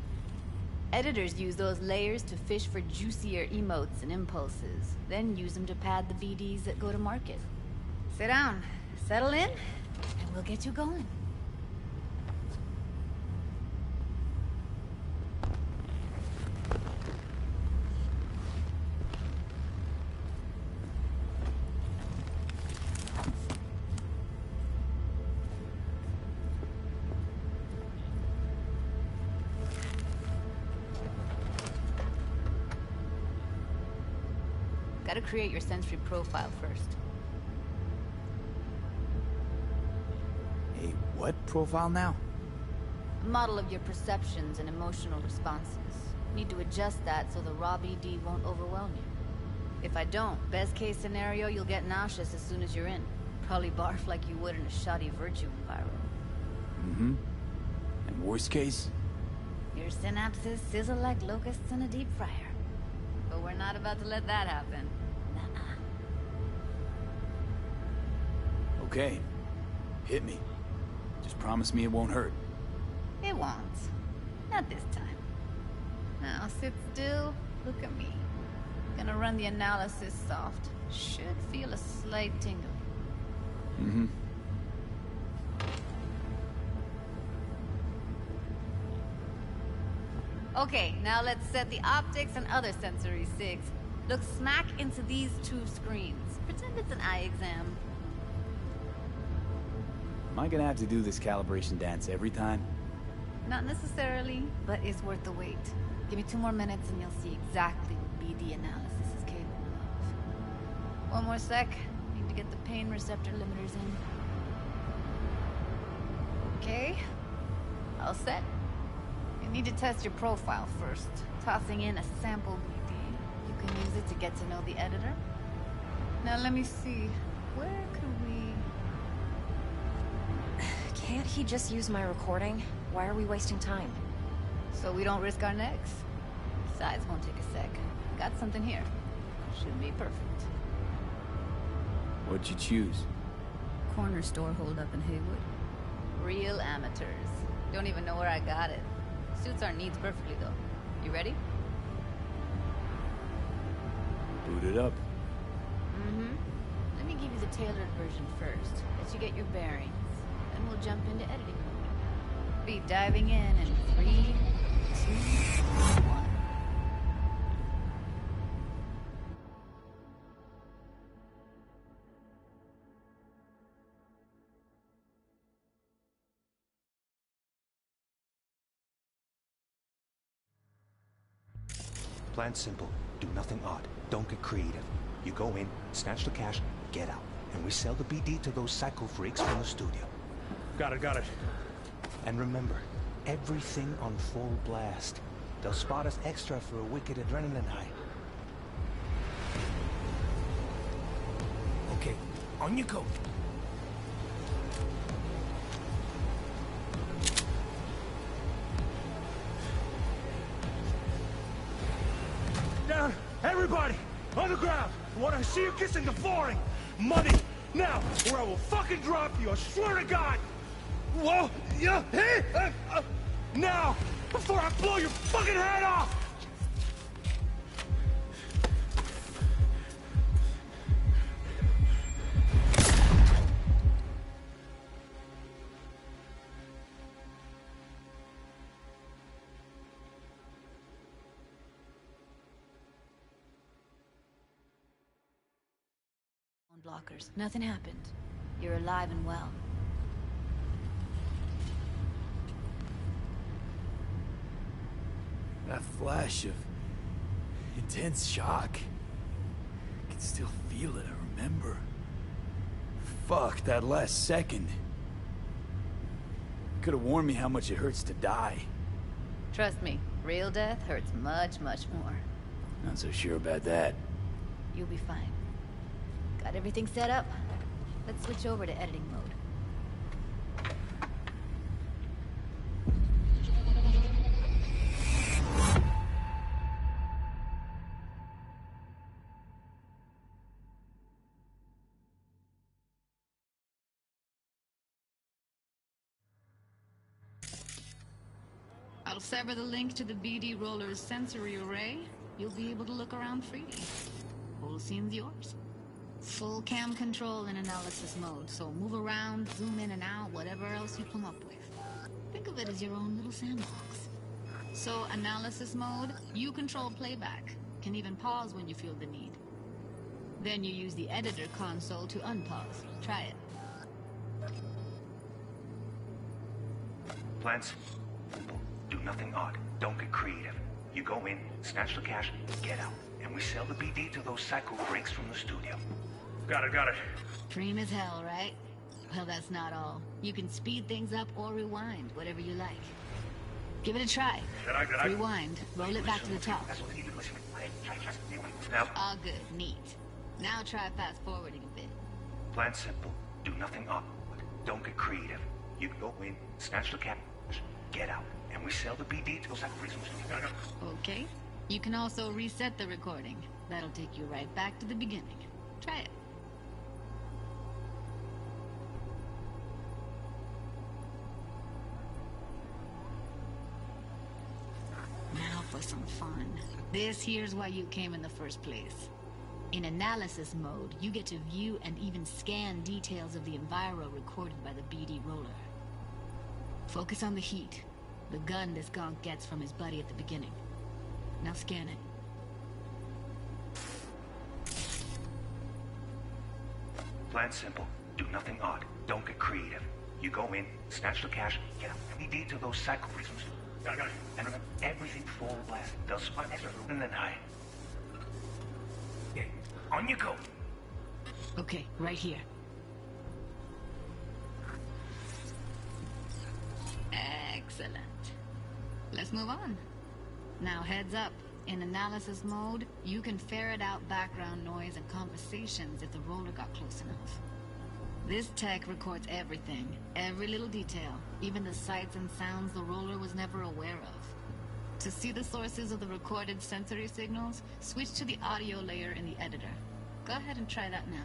Editors use those layers to fish for juicier emotes and impulses, then use them to pad the BDs that go to market. Sit down, settle in, and we'll get you going. Gotta create your sensory profile first.
A what profile now?
A model of your perceptions and emotional responses. Need to adjust that so the raw BD won't overwhelm you. If I don't, best case scenario, you'll get nauseous as soon as you're in. Probably barf like you would in a shoddy virtue environment.
Mm-hmm. And worst case?
Your synapses sizzle like locusts in a deep fryer. But we're not about to let that happen. Nuh-uh.
Okay. Hit me. Just promise me it won't hurt.
It won't. Not this time. Now sit still, look at me. Gonna run the analysis soft. Should feel a slight tingle.
Mm-hmm.
Okay, now let's set the optics and other sensory sigs. Look smack into these two screens. Pretend it's an eye exam.
Am I gonna have to do this calibration dance every time?
Not necessarily, but it's worth the wait. Give me 2 more minutes and you'll see exactly what BD analysis is capable of. 1 more sec. Need to get the pain receptor limiters in. Okay. All set. You need to test your profile first. Tossing in a sample BD. You can use it to get to know the editor. Now let me see. Where could we...
Can't he just use my recording? Why are we wasting time?
So we don't risk our necks. Besides, won't take a sec. Got something here. Should be perfect.
What'd you choose?
Corner store holdup in Haywood. Real amateurs. Don't even know where I got it. Suits our needs perfectly, though. You ready?
Boot it up.
Mm-hmm. Let me give you the tailored version first. Let you get your bearings. Then we'll jump into editing mode. Be diving in 3, 2, 1.
Plan's simple. Do nothing odd. Don't get creative. You go in, snatch the cash, get out. And we sell the BD to those psycho freaks from the studio.
Got it.
And remember, everything on full blast. They'll spot us extra for a wicked adrenaline high.
Okay, on you go.
Down! Everybody! On the ground! I want to see you kissing the flooring! Money! Now! Or I will fucking drop you! I swear to God! Whoa! Yeah! Hey! Now! Before I blow your fucking head off!
Blockers. Nothing happened. You're alive and well.
That flash of intense shock. I can still feel it, I remember. Fuck, that last second. Could have warned me how much it hurts to die.
Trust me, real death hurts much, much more.
Not so sure about that.
You'll be fine. Got everything set up? Let's switch over to editing mode. I'll sever the link to the BD Roller's sensory array. You'll be able to look around freely. Whole scene's yours. Full cam control in analysis mode, so move around, zoom in and out, whatever else you come up with. Think of it as your own little sandbox. So, analysis mode, you control playback. Can even pause when you feel the need. Then you use the editor console to unpause. Try it.
Plans? Do nothing odd. Don't get creative. You go in, snatch the cash, get out. And we sell the BD to those psycho freaks from the studio.
Got it.
Dream as hell, right? Well, that's not all. You can speed things up or rewind, whatever you like. Give it a try. Rewind. Roll it back to the top. All good. Neat. Now try fast forwarding a bit.
Plan simple. Do nothing odd. Don't get creative. You go in, snatch the cash, get out. And we sell the BD to those psycho freaks from the studio.
Okay. You can also reset the recording. That'll take you right back to the beginning. Try it. Now for some fun. This here's why you came in the first place. In analysis mode, you get to view and even scan details of the enviro recorded by the BD Roller. Focus on the heat, the gun this gonk gets from his buddy at the beginning. Now scan it.
Plan simple. Do nothing odd. Don't get creative. You go in, snatch the cash, get out. BD to those psycho freaks. Got it. And remember, everything full blast. They'll spot extra and then hide. Okay, on you go.
Okay, right here. Excellent. Let's move on. Now heads up. In analysis mode, you can ferret out background noise and conversations if the roller got close enough. This tech records everything, every little detail, even the sights and sounds the roller was never aware of. To see the sources of the recorded sensory signals, switch to the audio layer in the editor. Go ahead and try that now.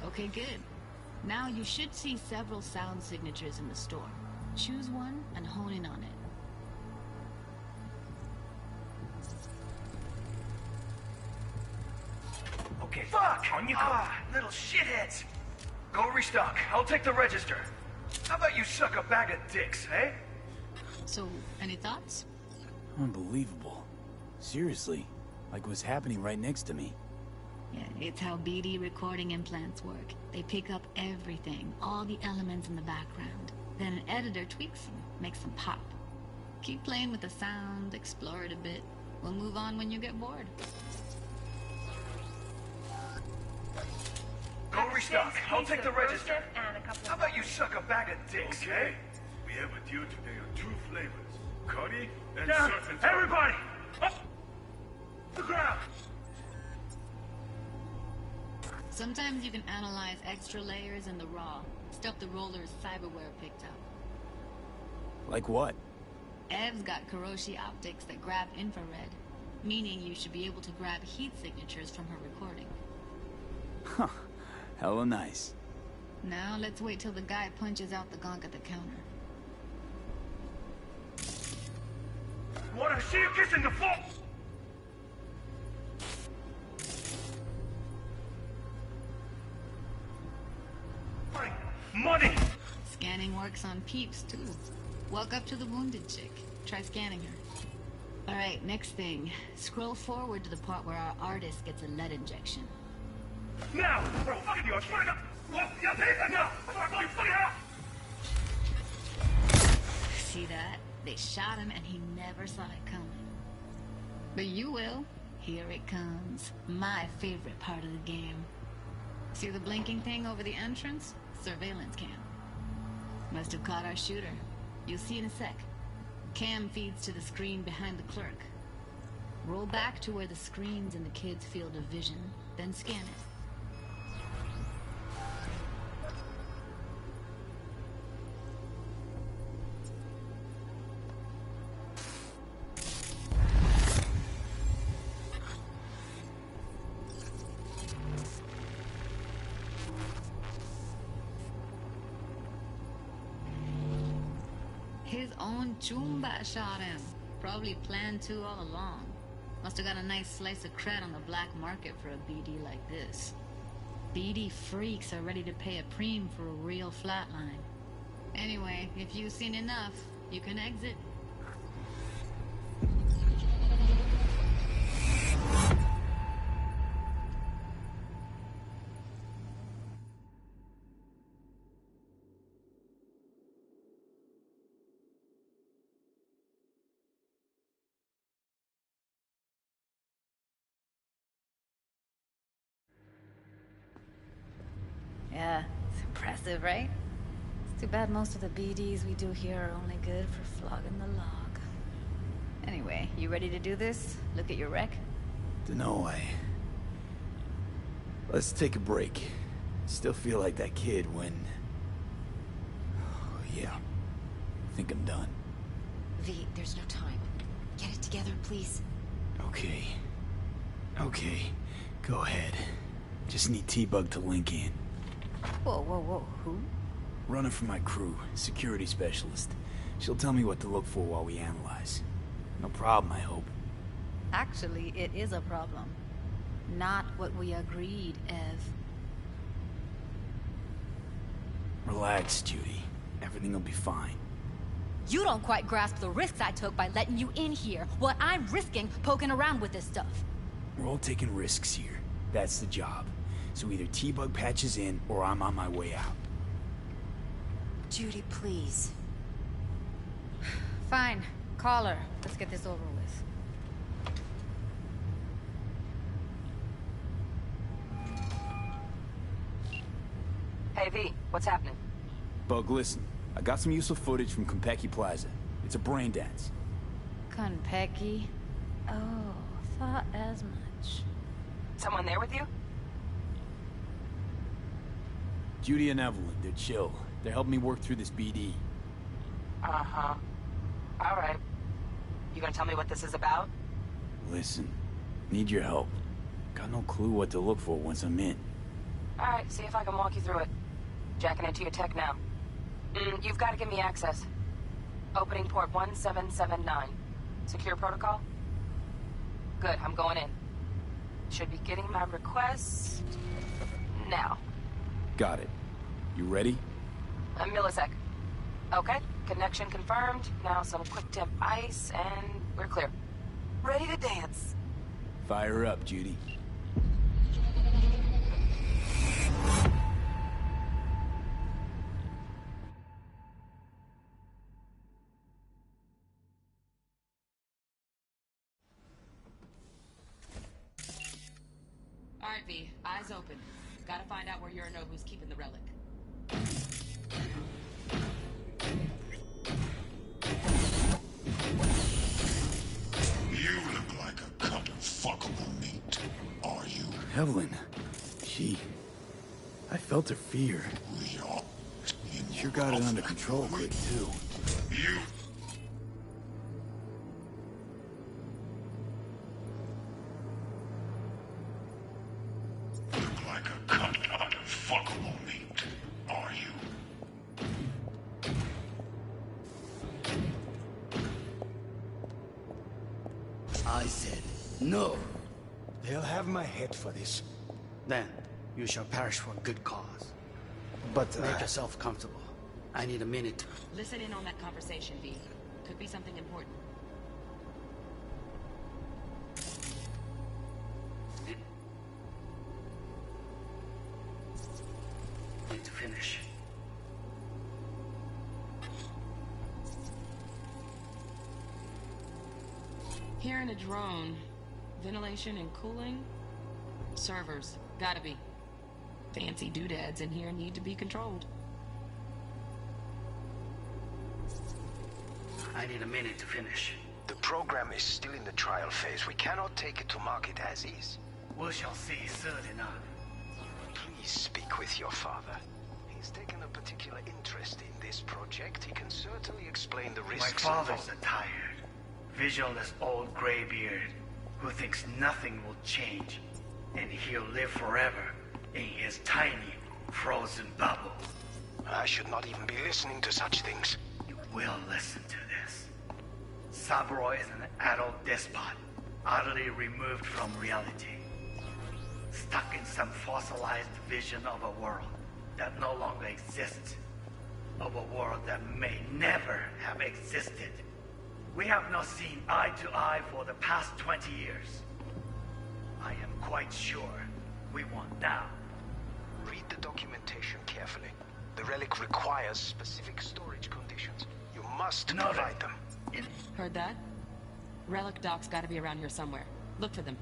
Okay, good. Now you should see several sound signatures in the store. Choose one and hone in on it.
Okay.
Fuck!
On you go.
Little shitheads! Go restock. I'll take the register. How about you suck a bag of dicks, eh?
So, any thoughts?
Unbelievable. Seriously, like what's happening right next to me.
Yeah, it's how BD recording implants work. They pick up everything, all the elements in the background. Then an editor tweaks them, makes them pop. Keep playing with the sound, explore it a bit. We'll move on when you get bored.
Go restock. I'll take the register. How about you suck a bag of dicks, eh?
We have a deal today on 2 flavors. Cuddy and
Down!
surf and turf.
Everybody! Up! The ground!
Sometimes you can analyze extra layers in the raw, stuff the roller's cyberware picked up.
Like what?
Ev's got Kiroshi optics that grab infrared, meaning you should be able to grab heat signatures from her recording.
Huh. Hella nice.
Now let's wait till the guy punches out the gonk at the counter.
Wanna see you kissing the floor? Money!
Scanning works on peeps, too. Walk up to the wounded chick. Try scanning her. Alright, next thing. Scroll forward to the part where our artist gets a lead injection.
Now! Bro, fucking you! I swear to God! Well, yeah, take that now! You fucking out!
See that? They shot him and he never saw it coming. But you will. Here it comes. My favorite part of the game. See the blinking thing over the entrance? Surveillance cam. Must have caught our shooter. You'll see in a sec. Cam feeds to the screen behind the clerk. Roll back to where the screen's in the kid's field of vision, then scan it. His own Chumba shot him. Probably planned to all along. Must have got a nice slice of cred on the black market for a BD like this. BD freaks are ready to pay a preem for a real flatline. Anyway, if you've seen enough, you can exit. Yeah, it's impressive, right? It's too bad most of the BDs we do here are only good for flogging the log. Anyway, you ready to do this? Look at your wreck?
Dunno, Let's take a break. Still feel like that kid when... Oh, yeah. I think I'm done.
V, there's no time. Get it together, please.
Okay. Okay. Go ahead. Just need T-Bug to link in.
Whoa, whoa, whoa, who?
Runner for my crew, security specialist. She'll tell me what to look for while we analyze. No problem, I hope.
Actually, it is a problem. Not what we agreed, Ev.
Relax, Judy. Everything will be fine.
You don't quite grasp the risks I took by letting you in here. What I'm risking poking around with this stuff.
We're all taking risks here. That's the job. So either T-Bug patches in, or I'm on my way out.
Judy, please.
Fine. Call her. Let's get this over with.
Hey, V, what's happening?
Bug, listen. I got some useful footage from Konpeki Plaza. It's a brain dance.
Konpeki? Oh, thought as much.
Someone there with you?
Judy and Evelyn, they're chill. They're helping me work through this BD.
Uh-huh. All right. You gonna tell me what this is about?
Listen, need your help. Got no clue what to look for once I'm in.
All right, see if I can walk you through it. Jacking into your tech now. You've got to give me access. Opening port 1779. Secure protocol? Good, I'm going in. Should be getting my request... now.
Got it. You ready?
A millisec. Okay, connection confirmed. Now some quick temp ice, and we're clear. Ready to dance.
Fire up, Judy.
All right, V. Eyes open. Gotta find out where Yorinobu's keeping the relic.
You look like a cut of fuckable meat. Are you?
Evelyn. I felt her fear. Sure got it under control quick, too.
You... look like a cut out of fuckable meat. Are you?
I said no. They'll have my head for this. Then you shall perish for a good cause. But make yourself comfortable. I need a minute.
Listen in on that conversation, V. Could be something important.
Need to finish.
Here in a drone. Ventilation and cooling? Servers. Gotta be. Fancy doodads in here need to be controlled.
I need a minute to finish.
The program is still in the trial phase. We cannot take it to market as is.
We shall see soon enough.
Please speak with your father. He's taken a particular interest in this project. He can certainly explain the risks.
My father's a tired, visionless old graybeard who thinks nothing will change, and he'll live forever in his tiny, frozen bubble.
I should not even be listening to such things.
You will listen to this. Saburo is an adult despot, utterly removed from reality. Stuck in some fossilized vision of a world that no longer exists. Of a world that may never have existed. We have not seen eye to eye for the past 20 years. I am quite sure we want now.
Read the documentation carefully. The relic requires specific storage conditions. You must provide them.
Heard that? Relic docs gotta be around here somewhere. Look for them.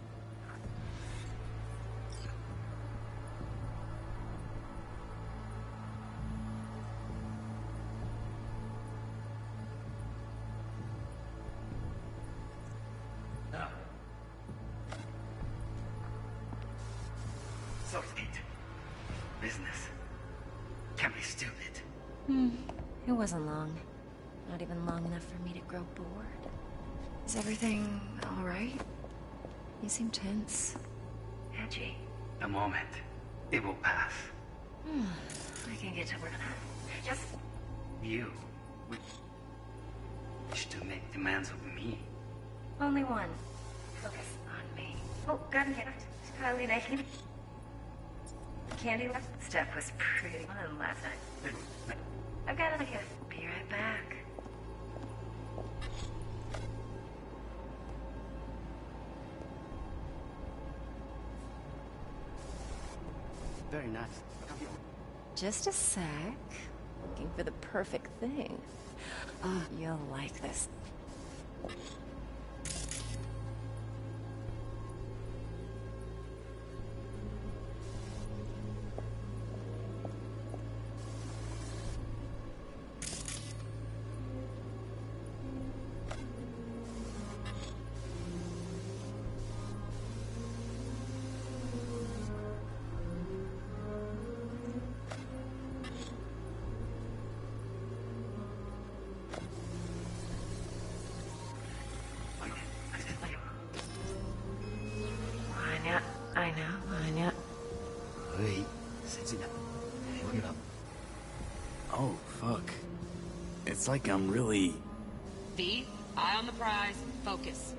So sweet. Business can be stupid.
It wasn't long. Not even long enough for me to grow bored. Is everything all right? You seem tense. Edgy.
A moment. It will pass.
I can get to work now. Just...
You wish to make demands of me.
only one. Focus on me. Oh, got a gift. Highly naked. Candy left. Steph was pretty fun last night. I've got a gift. Be right back.
Very nice.
Just a sec. Looking for the perfect thing. Oh, you'll like this.
Oh, fuck. It's like I'm really...
V, eye on the prize, focus.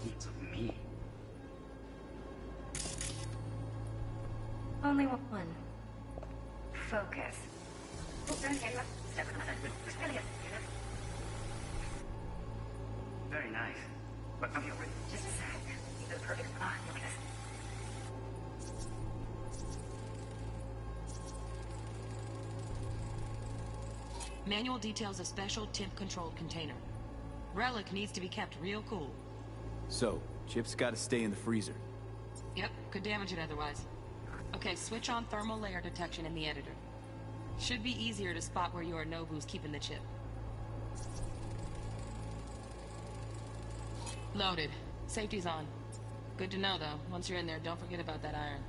Needs of me.
Only one. Focus.
Very nice. But I'm here.
Just a sec. You're the perfect. Ah, look at this.
Manual details a special temp-controlled container. Relic needs to be kept real cool.
So, Chip's gotta stay in the freezer.
Yep, could damage it otherwise. Okay, switch on thermal layer detection in the editor. Should be easier to spot where Yorinobu's keeping the chip. Loaded. Safety's on. Good to know, though. Once you're in there, don't forget about that iron.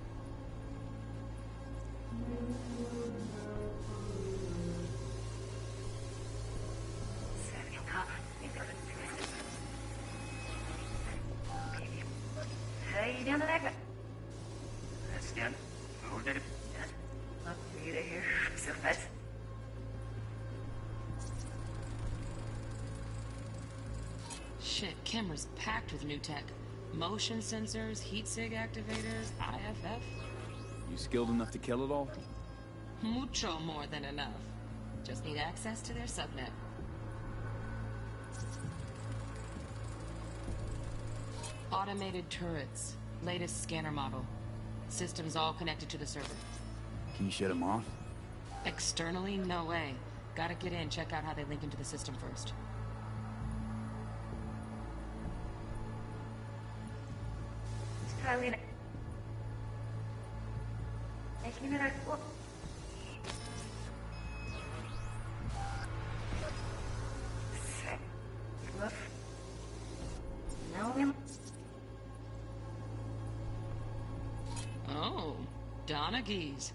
Hey, you down the back?
That's done. Hold it.
Shit, camera's packed with new tech. Motion sensors, heat sig activators, IFF.
You skilled enough to kill it all?
Mucho more than enough. Just need access to their subnet. Automated turrets. Latest scanner model. Systems all connected to the server.
Can you shut them off?
Externally, no way. Gotta get in, check out how they link into the system first. Oh, Donaghy's.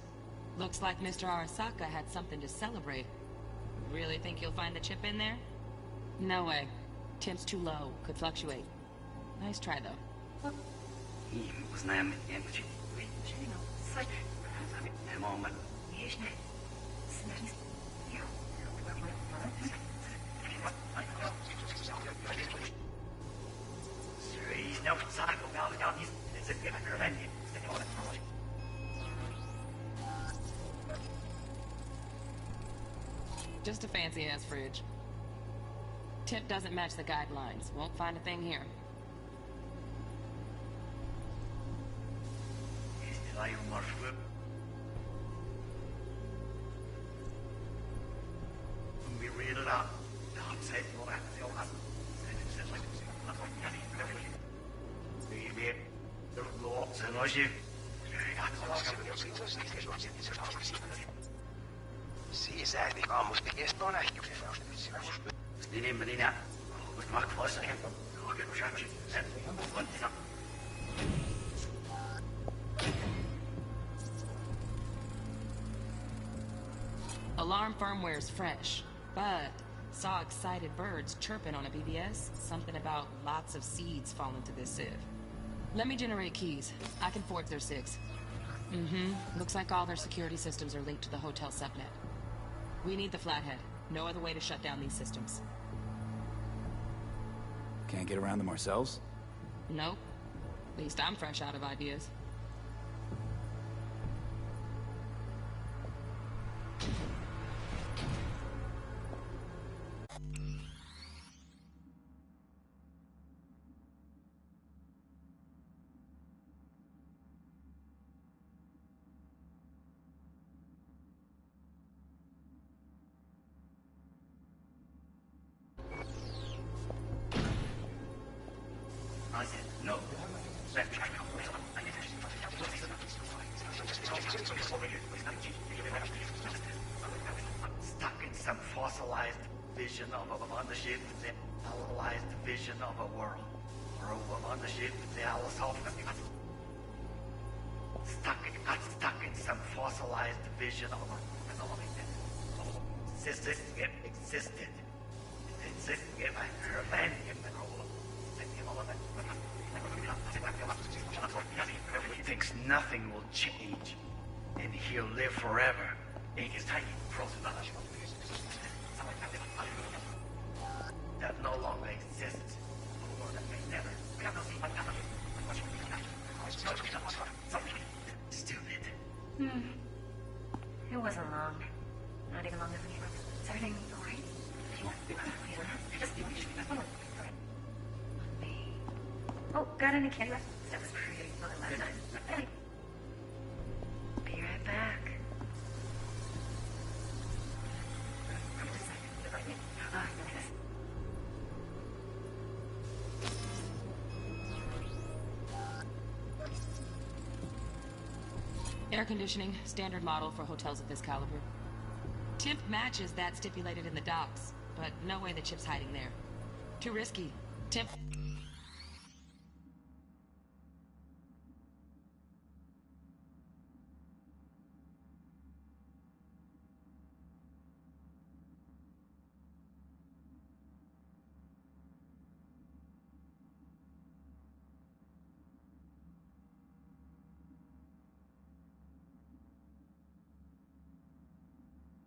Looks like Mr. Arasaka had something to celebrate. Really think you'll find the chip in there? No way. Temp's too low. Could fluctuate. Nice try, though. Just a fancy-ass fridge. Tip doesn't match the guidelines. Won't find a thing here. Alarm firmware's fresh, but saw excited birds chirping on a BBS. Something about lots of seeds falling to this sieve. Let me generate keys. I can forge their SIGs. Looks like all their security systems are linked to the hotel subnet. We need the Flathead. No other way to shut down these systems.
Can't get around them ourselves?
Nope. At least I'm fresh out of ideas.
Stuck in some fossilized vision of a mothership, the fossilized vision of a world. Or a mothership, the Alisoft. Stuck in some fossilized vision of a existed. He thinks nothing will change, and he'll live forever. That no longer exists. Stupid.
It wasn't long. Not even long enough. Is everything alright? Oh, got any candy left? That was pretty fun last time. Be right back.
Air conditioning, standard model for hotels of this caliber. Temp matches that stipulated in the docs, but no way the chip's hiding there. Too risky. Temp...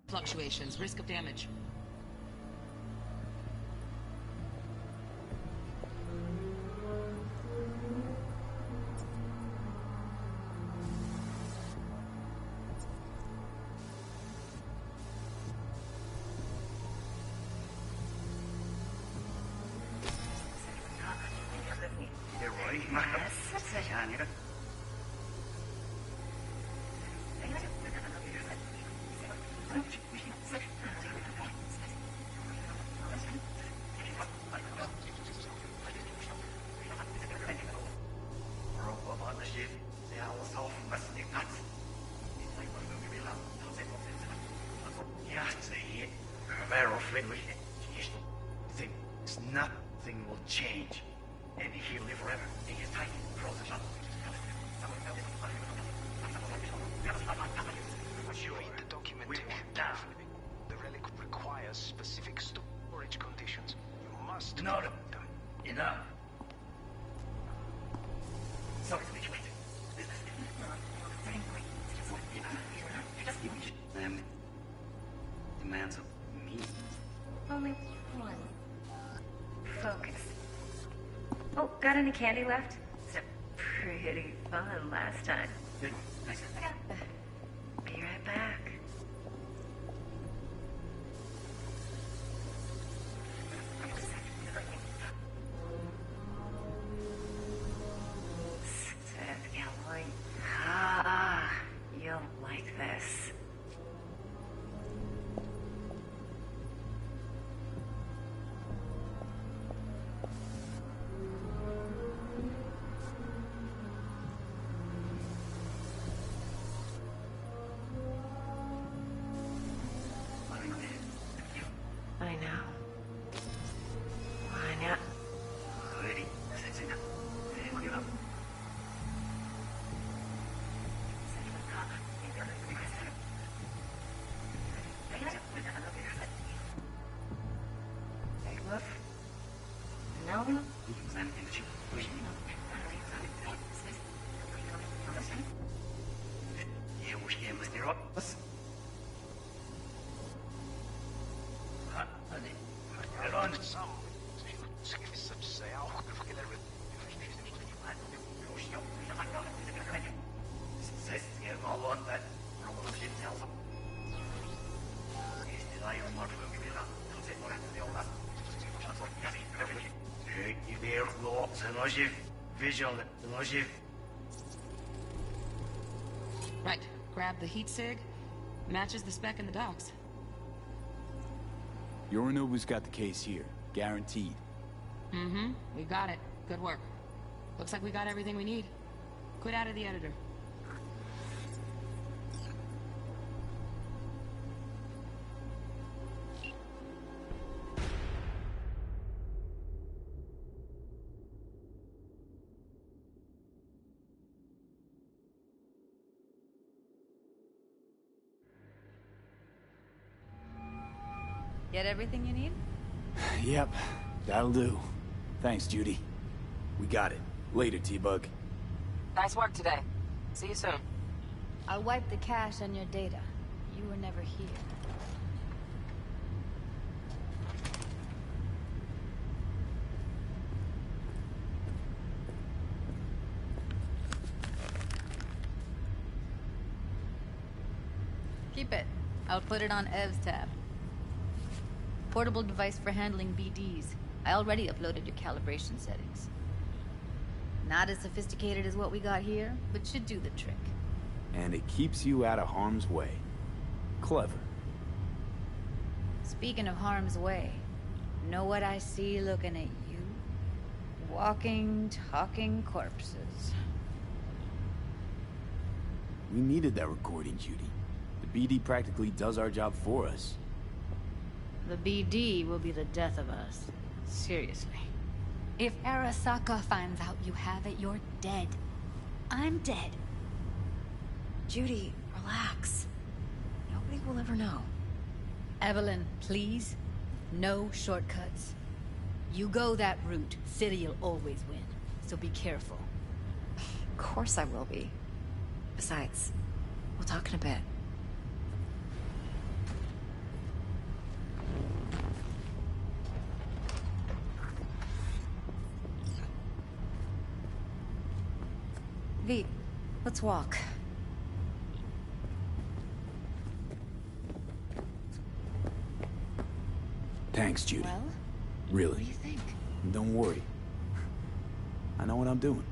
Fluctuations, risk of damage.
thinks nothing will change, and he'll live forever. He is tight, frozen up.
Read the documentation carefully. The relic requires specific storage conditions. You must...
No, enough. Sorry, them demands of me.
Only one. Focus. Oh, got any candy left? It's pretty fun last time.
Good. Nice.
Be right back. Seth Gilroy. Ah, you'll like this. I know. Look. No.
Right. Grab the heat sig. Matches the spec in the docks.
Yorinobu's got the case here. Guaranteed.
Mm-hmm. We got it. Good work. Looks like we got everything we need. Quit out of the editor.
Get everything you need?
Yep, that'll do. Thanks, Judy. We got it. Later, T-Bug.
Nice work today. See you soon.
I'll wipe the cache on your data. You were never here. Keep it. I'll put it on Ev's tab. Portable device for handling BDs. I already uploaded your calibration settings. Not as sophisticated as what we got here, but should do the trick.
And it keeps you out of harm's way. Clever.
Speaking of harm's way, know what I see looking at you? Walking, talking corpses.
We needed that recording, Judy. The BD practically does our job for us.
The BD will be the death of us. Seriously.
If Arasaka finds out you have it, you're dead. I'm dead.
Judy, relax. Nobody will ever know.
Evelyn, please. No shortcuts. You go that route, City'll always win. So be careful.
Of course I will be. Besides, we'll talk in a bit. V, let's walk.
Thanks, Judy.
Well?
Really.
What do you think?
Don't worry. I know what I'm doing.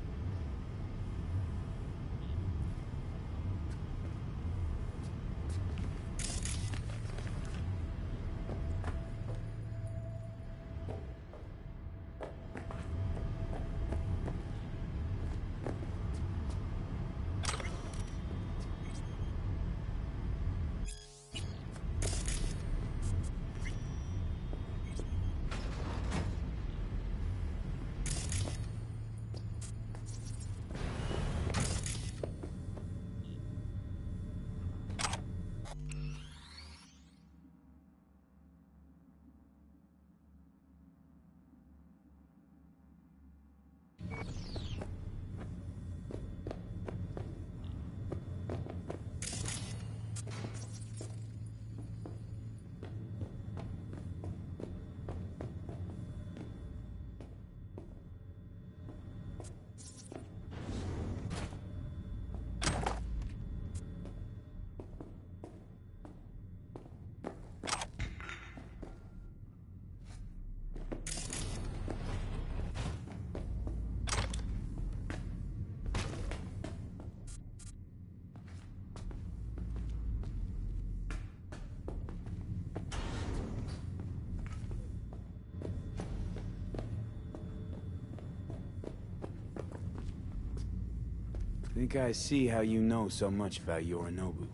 Think I see how you know so much about Yorinobu.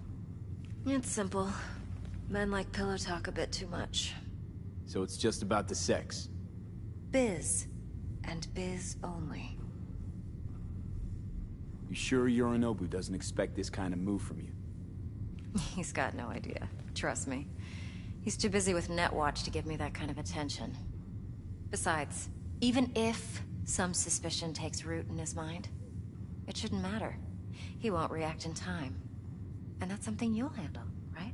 It's simple. Men like pillow talk a bit too much.
So it's just about the sex?
Biz. And biz only.
You sure Yorinobu doesn't expect this kind of move from you?
He's got no idea. Trust me. He's too busy with Netwatch to give me that kind of attention. Besides, even if some suspicion takes root in his mind, it shouldn't matter. He won't react in time. And that's something you'll handle, right?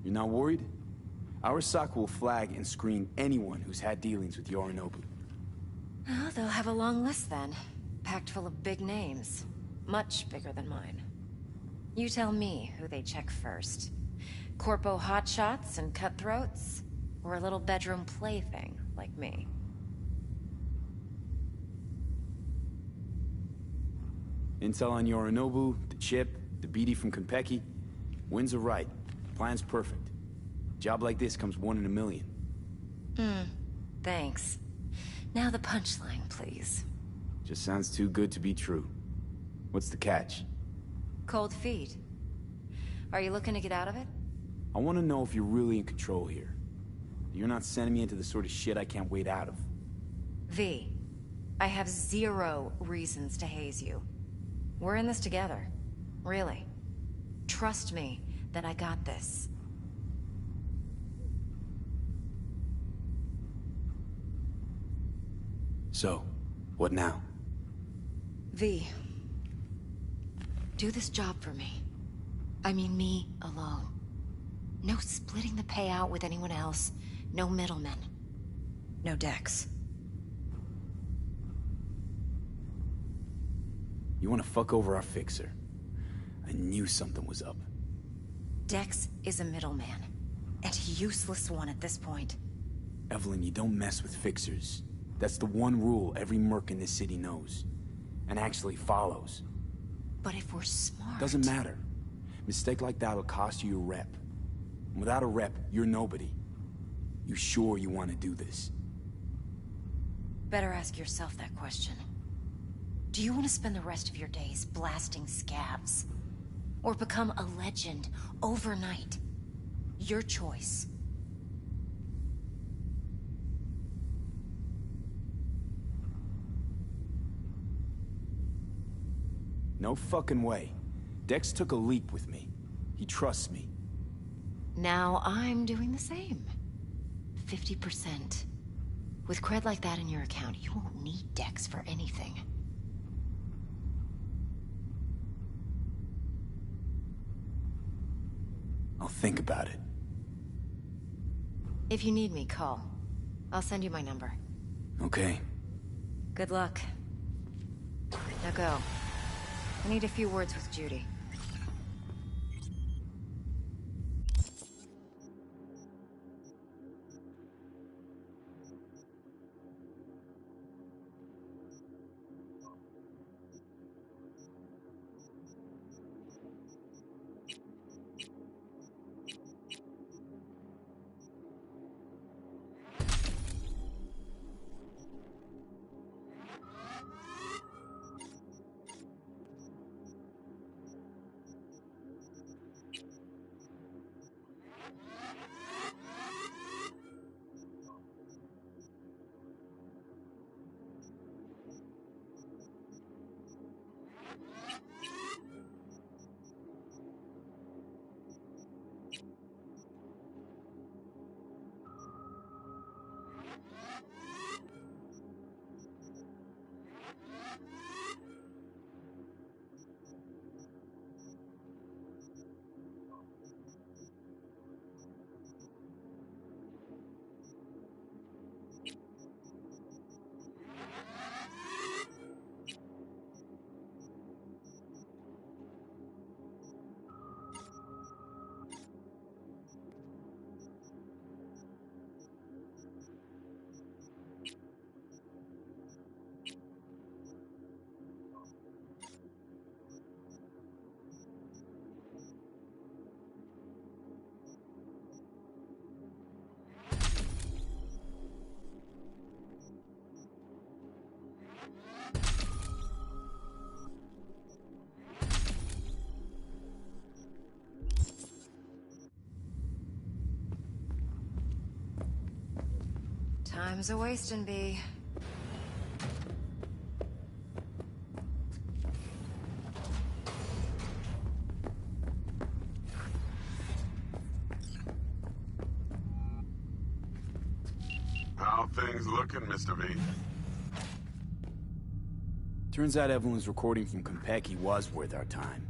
You're not worried? Arasaka will flag and screen anyone who's had dealings with Yorinobu.
Oh, they'll have a long list then. Packed full of big names. Much bigger than mine. You tell me who they check first. Corpo hotshots and cutthroats? Or a little bedroom plaything like me?
Intel on Yorinobu, the chip, the BD from Konpeki. Winds are right. Plan's perfect. Job like this comes 1 in a million.
Thanks. Now the punchline, please.
Just sounds too good to be true. What's the catch?
Cold feet. Are you looking to get out of it?
I want to know if you're really in control here. You're not sending me into the sort of shit I can't wait out of.
V, I have 0 reasons to haze you. We're in this together. Really. Trust me that I got this.
So, what now?
V, do this job for me. I mean me alone. No splitting the payout with anyone else. No middlemen. No Dex.
You want to fuck over our fixer? I knew something was up.
Dex is a middleman. And a useless one at this point.
Evelyn, you don't mess with fixers. That's the one rule every merc in this city knows. And actually follows.
But if we're smart...
Doesn't matter. Mistake like that'll cost you your rep. And without a rep, you're nobody. You sure you want to do this?
Better ask yourself that question. Do you want to spend the rest of your days blasting scabs? Or become a legend overnight? Your choice.
No fucking way. Dex took a leap with me. He trusts me.
Now I'm doing the same. 50%. With cred like that in your account, you won't need Dex for anything.
I'll think about it.
If you need me, call. I'll send you my number.
Okay.
Good luck. Now go. I need a few words with Judy. Time's a wasting, B.
How things looking, Mr. V?
Turns out Evelyn's recording from Konpeki was worth our time.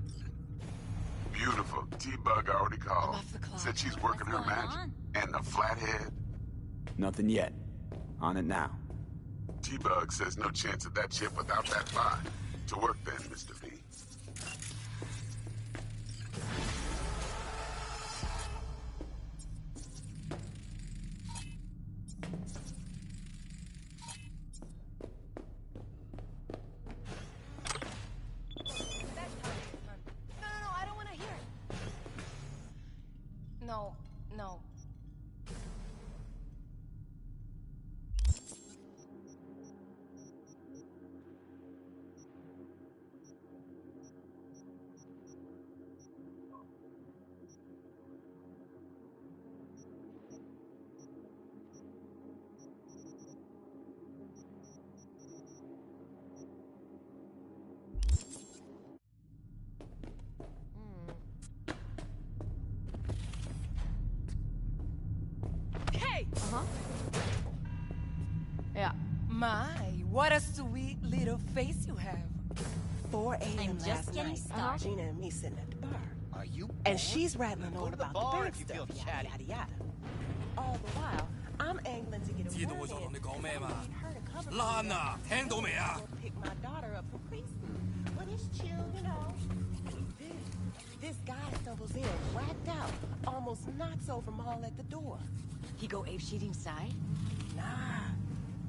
Beautiful. T-Bug already called. Said she's working her magic. And the flathead?
Nothing yet. On it now.
T-Bug says no chance of that chip without that fly. To work then, Mr. V.
No.
Yeah.
My, what a sweet little face you have.
4 a.m.
I'm
last
just getting
night,
started.
Gina and me sitting at the bar.
Are you
And she's rattling
Go
on
to the
about
bar
the bank
if you
stuff,
feel
yada,
chatty.
yada, yada. All the while, I'm angling to get a word in.
知道我想同你講咩嘛？
Her to cover
爛啊！聽到未啊？
pick my daughter up from preschool. But it's chill, you know. This guy stumbles in, whacked out, almost knocks over Maul at the door.
He go apeshit inside?
Nah,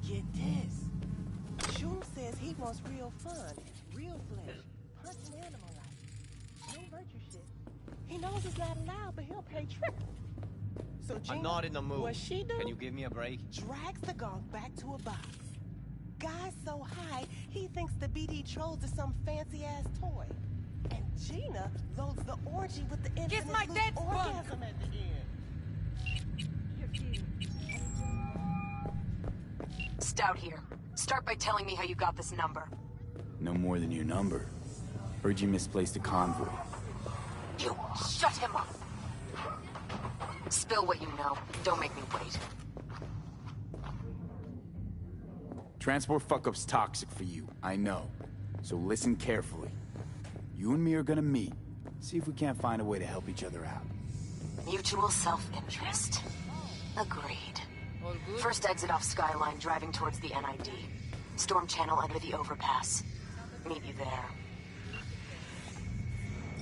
get this. Shum says he wants real fun, real flesh, punching animal life. No virtue shit. He knows it's not allowed, but he'll pay triple. So Gina,
I'm not in the mood.
what she do?
Can you give me a break?
Drags the gonk back to a box. Guy's so high, he thinks the BD trolls are some fancy-ass toy. And Gina loads the orgy with the infinite
my
loop
dead bug.
orgasm at the end.
Stout here. Start by telling me how you got this number.
No more than your number. Heard you misplaced a convoy.
You shut him up. Spill what you know. Don't make me wait.
Transport fuck-up's toxic for you, I know. So listen carefully. You and me are gonna meet. See if we can't find a way to help each other out.
Mutual self-interest. Agreed. First exit off Skyline, driving towards the NID. Storm channel under the overpass. Meet you there.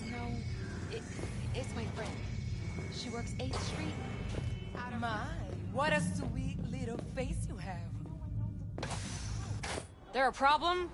No, it's my friend. She works 8th Street. My, what a sweet little face you have.
There a problem?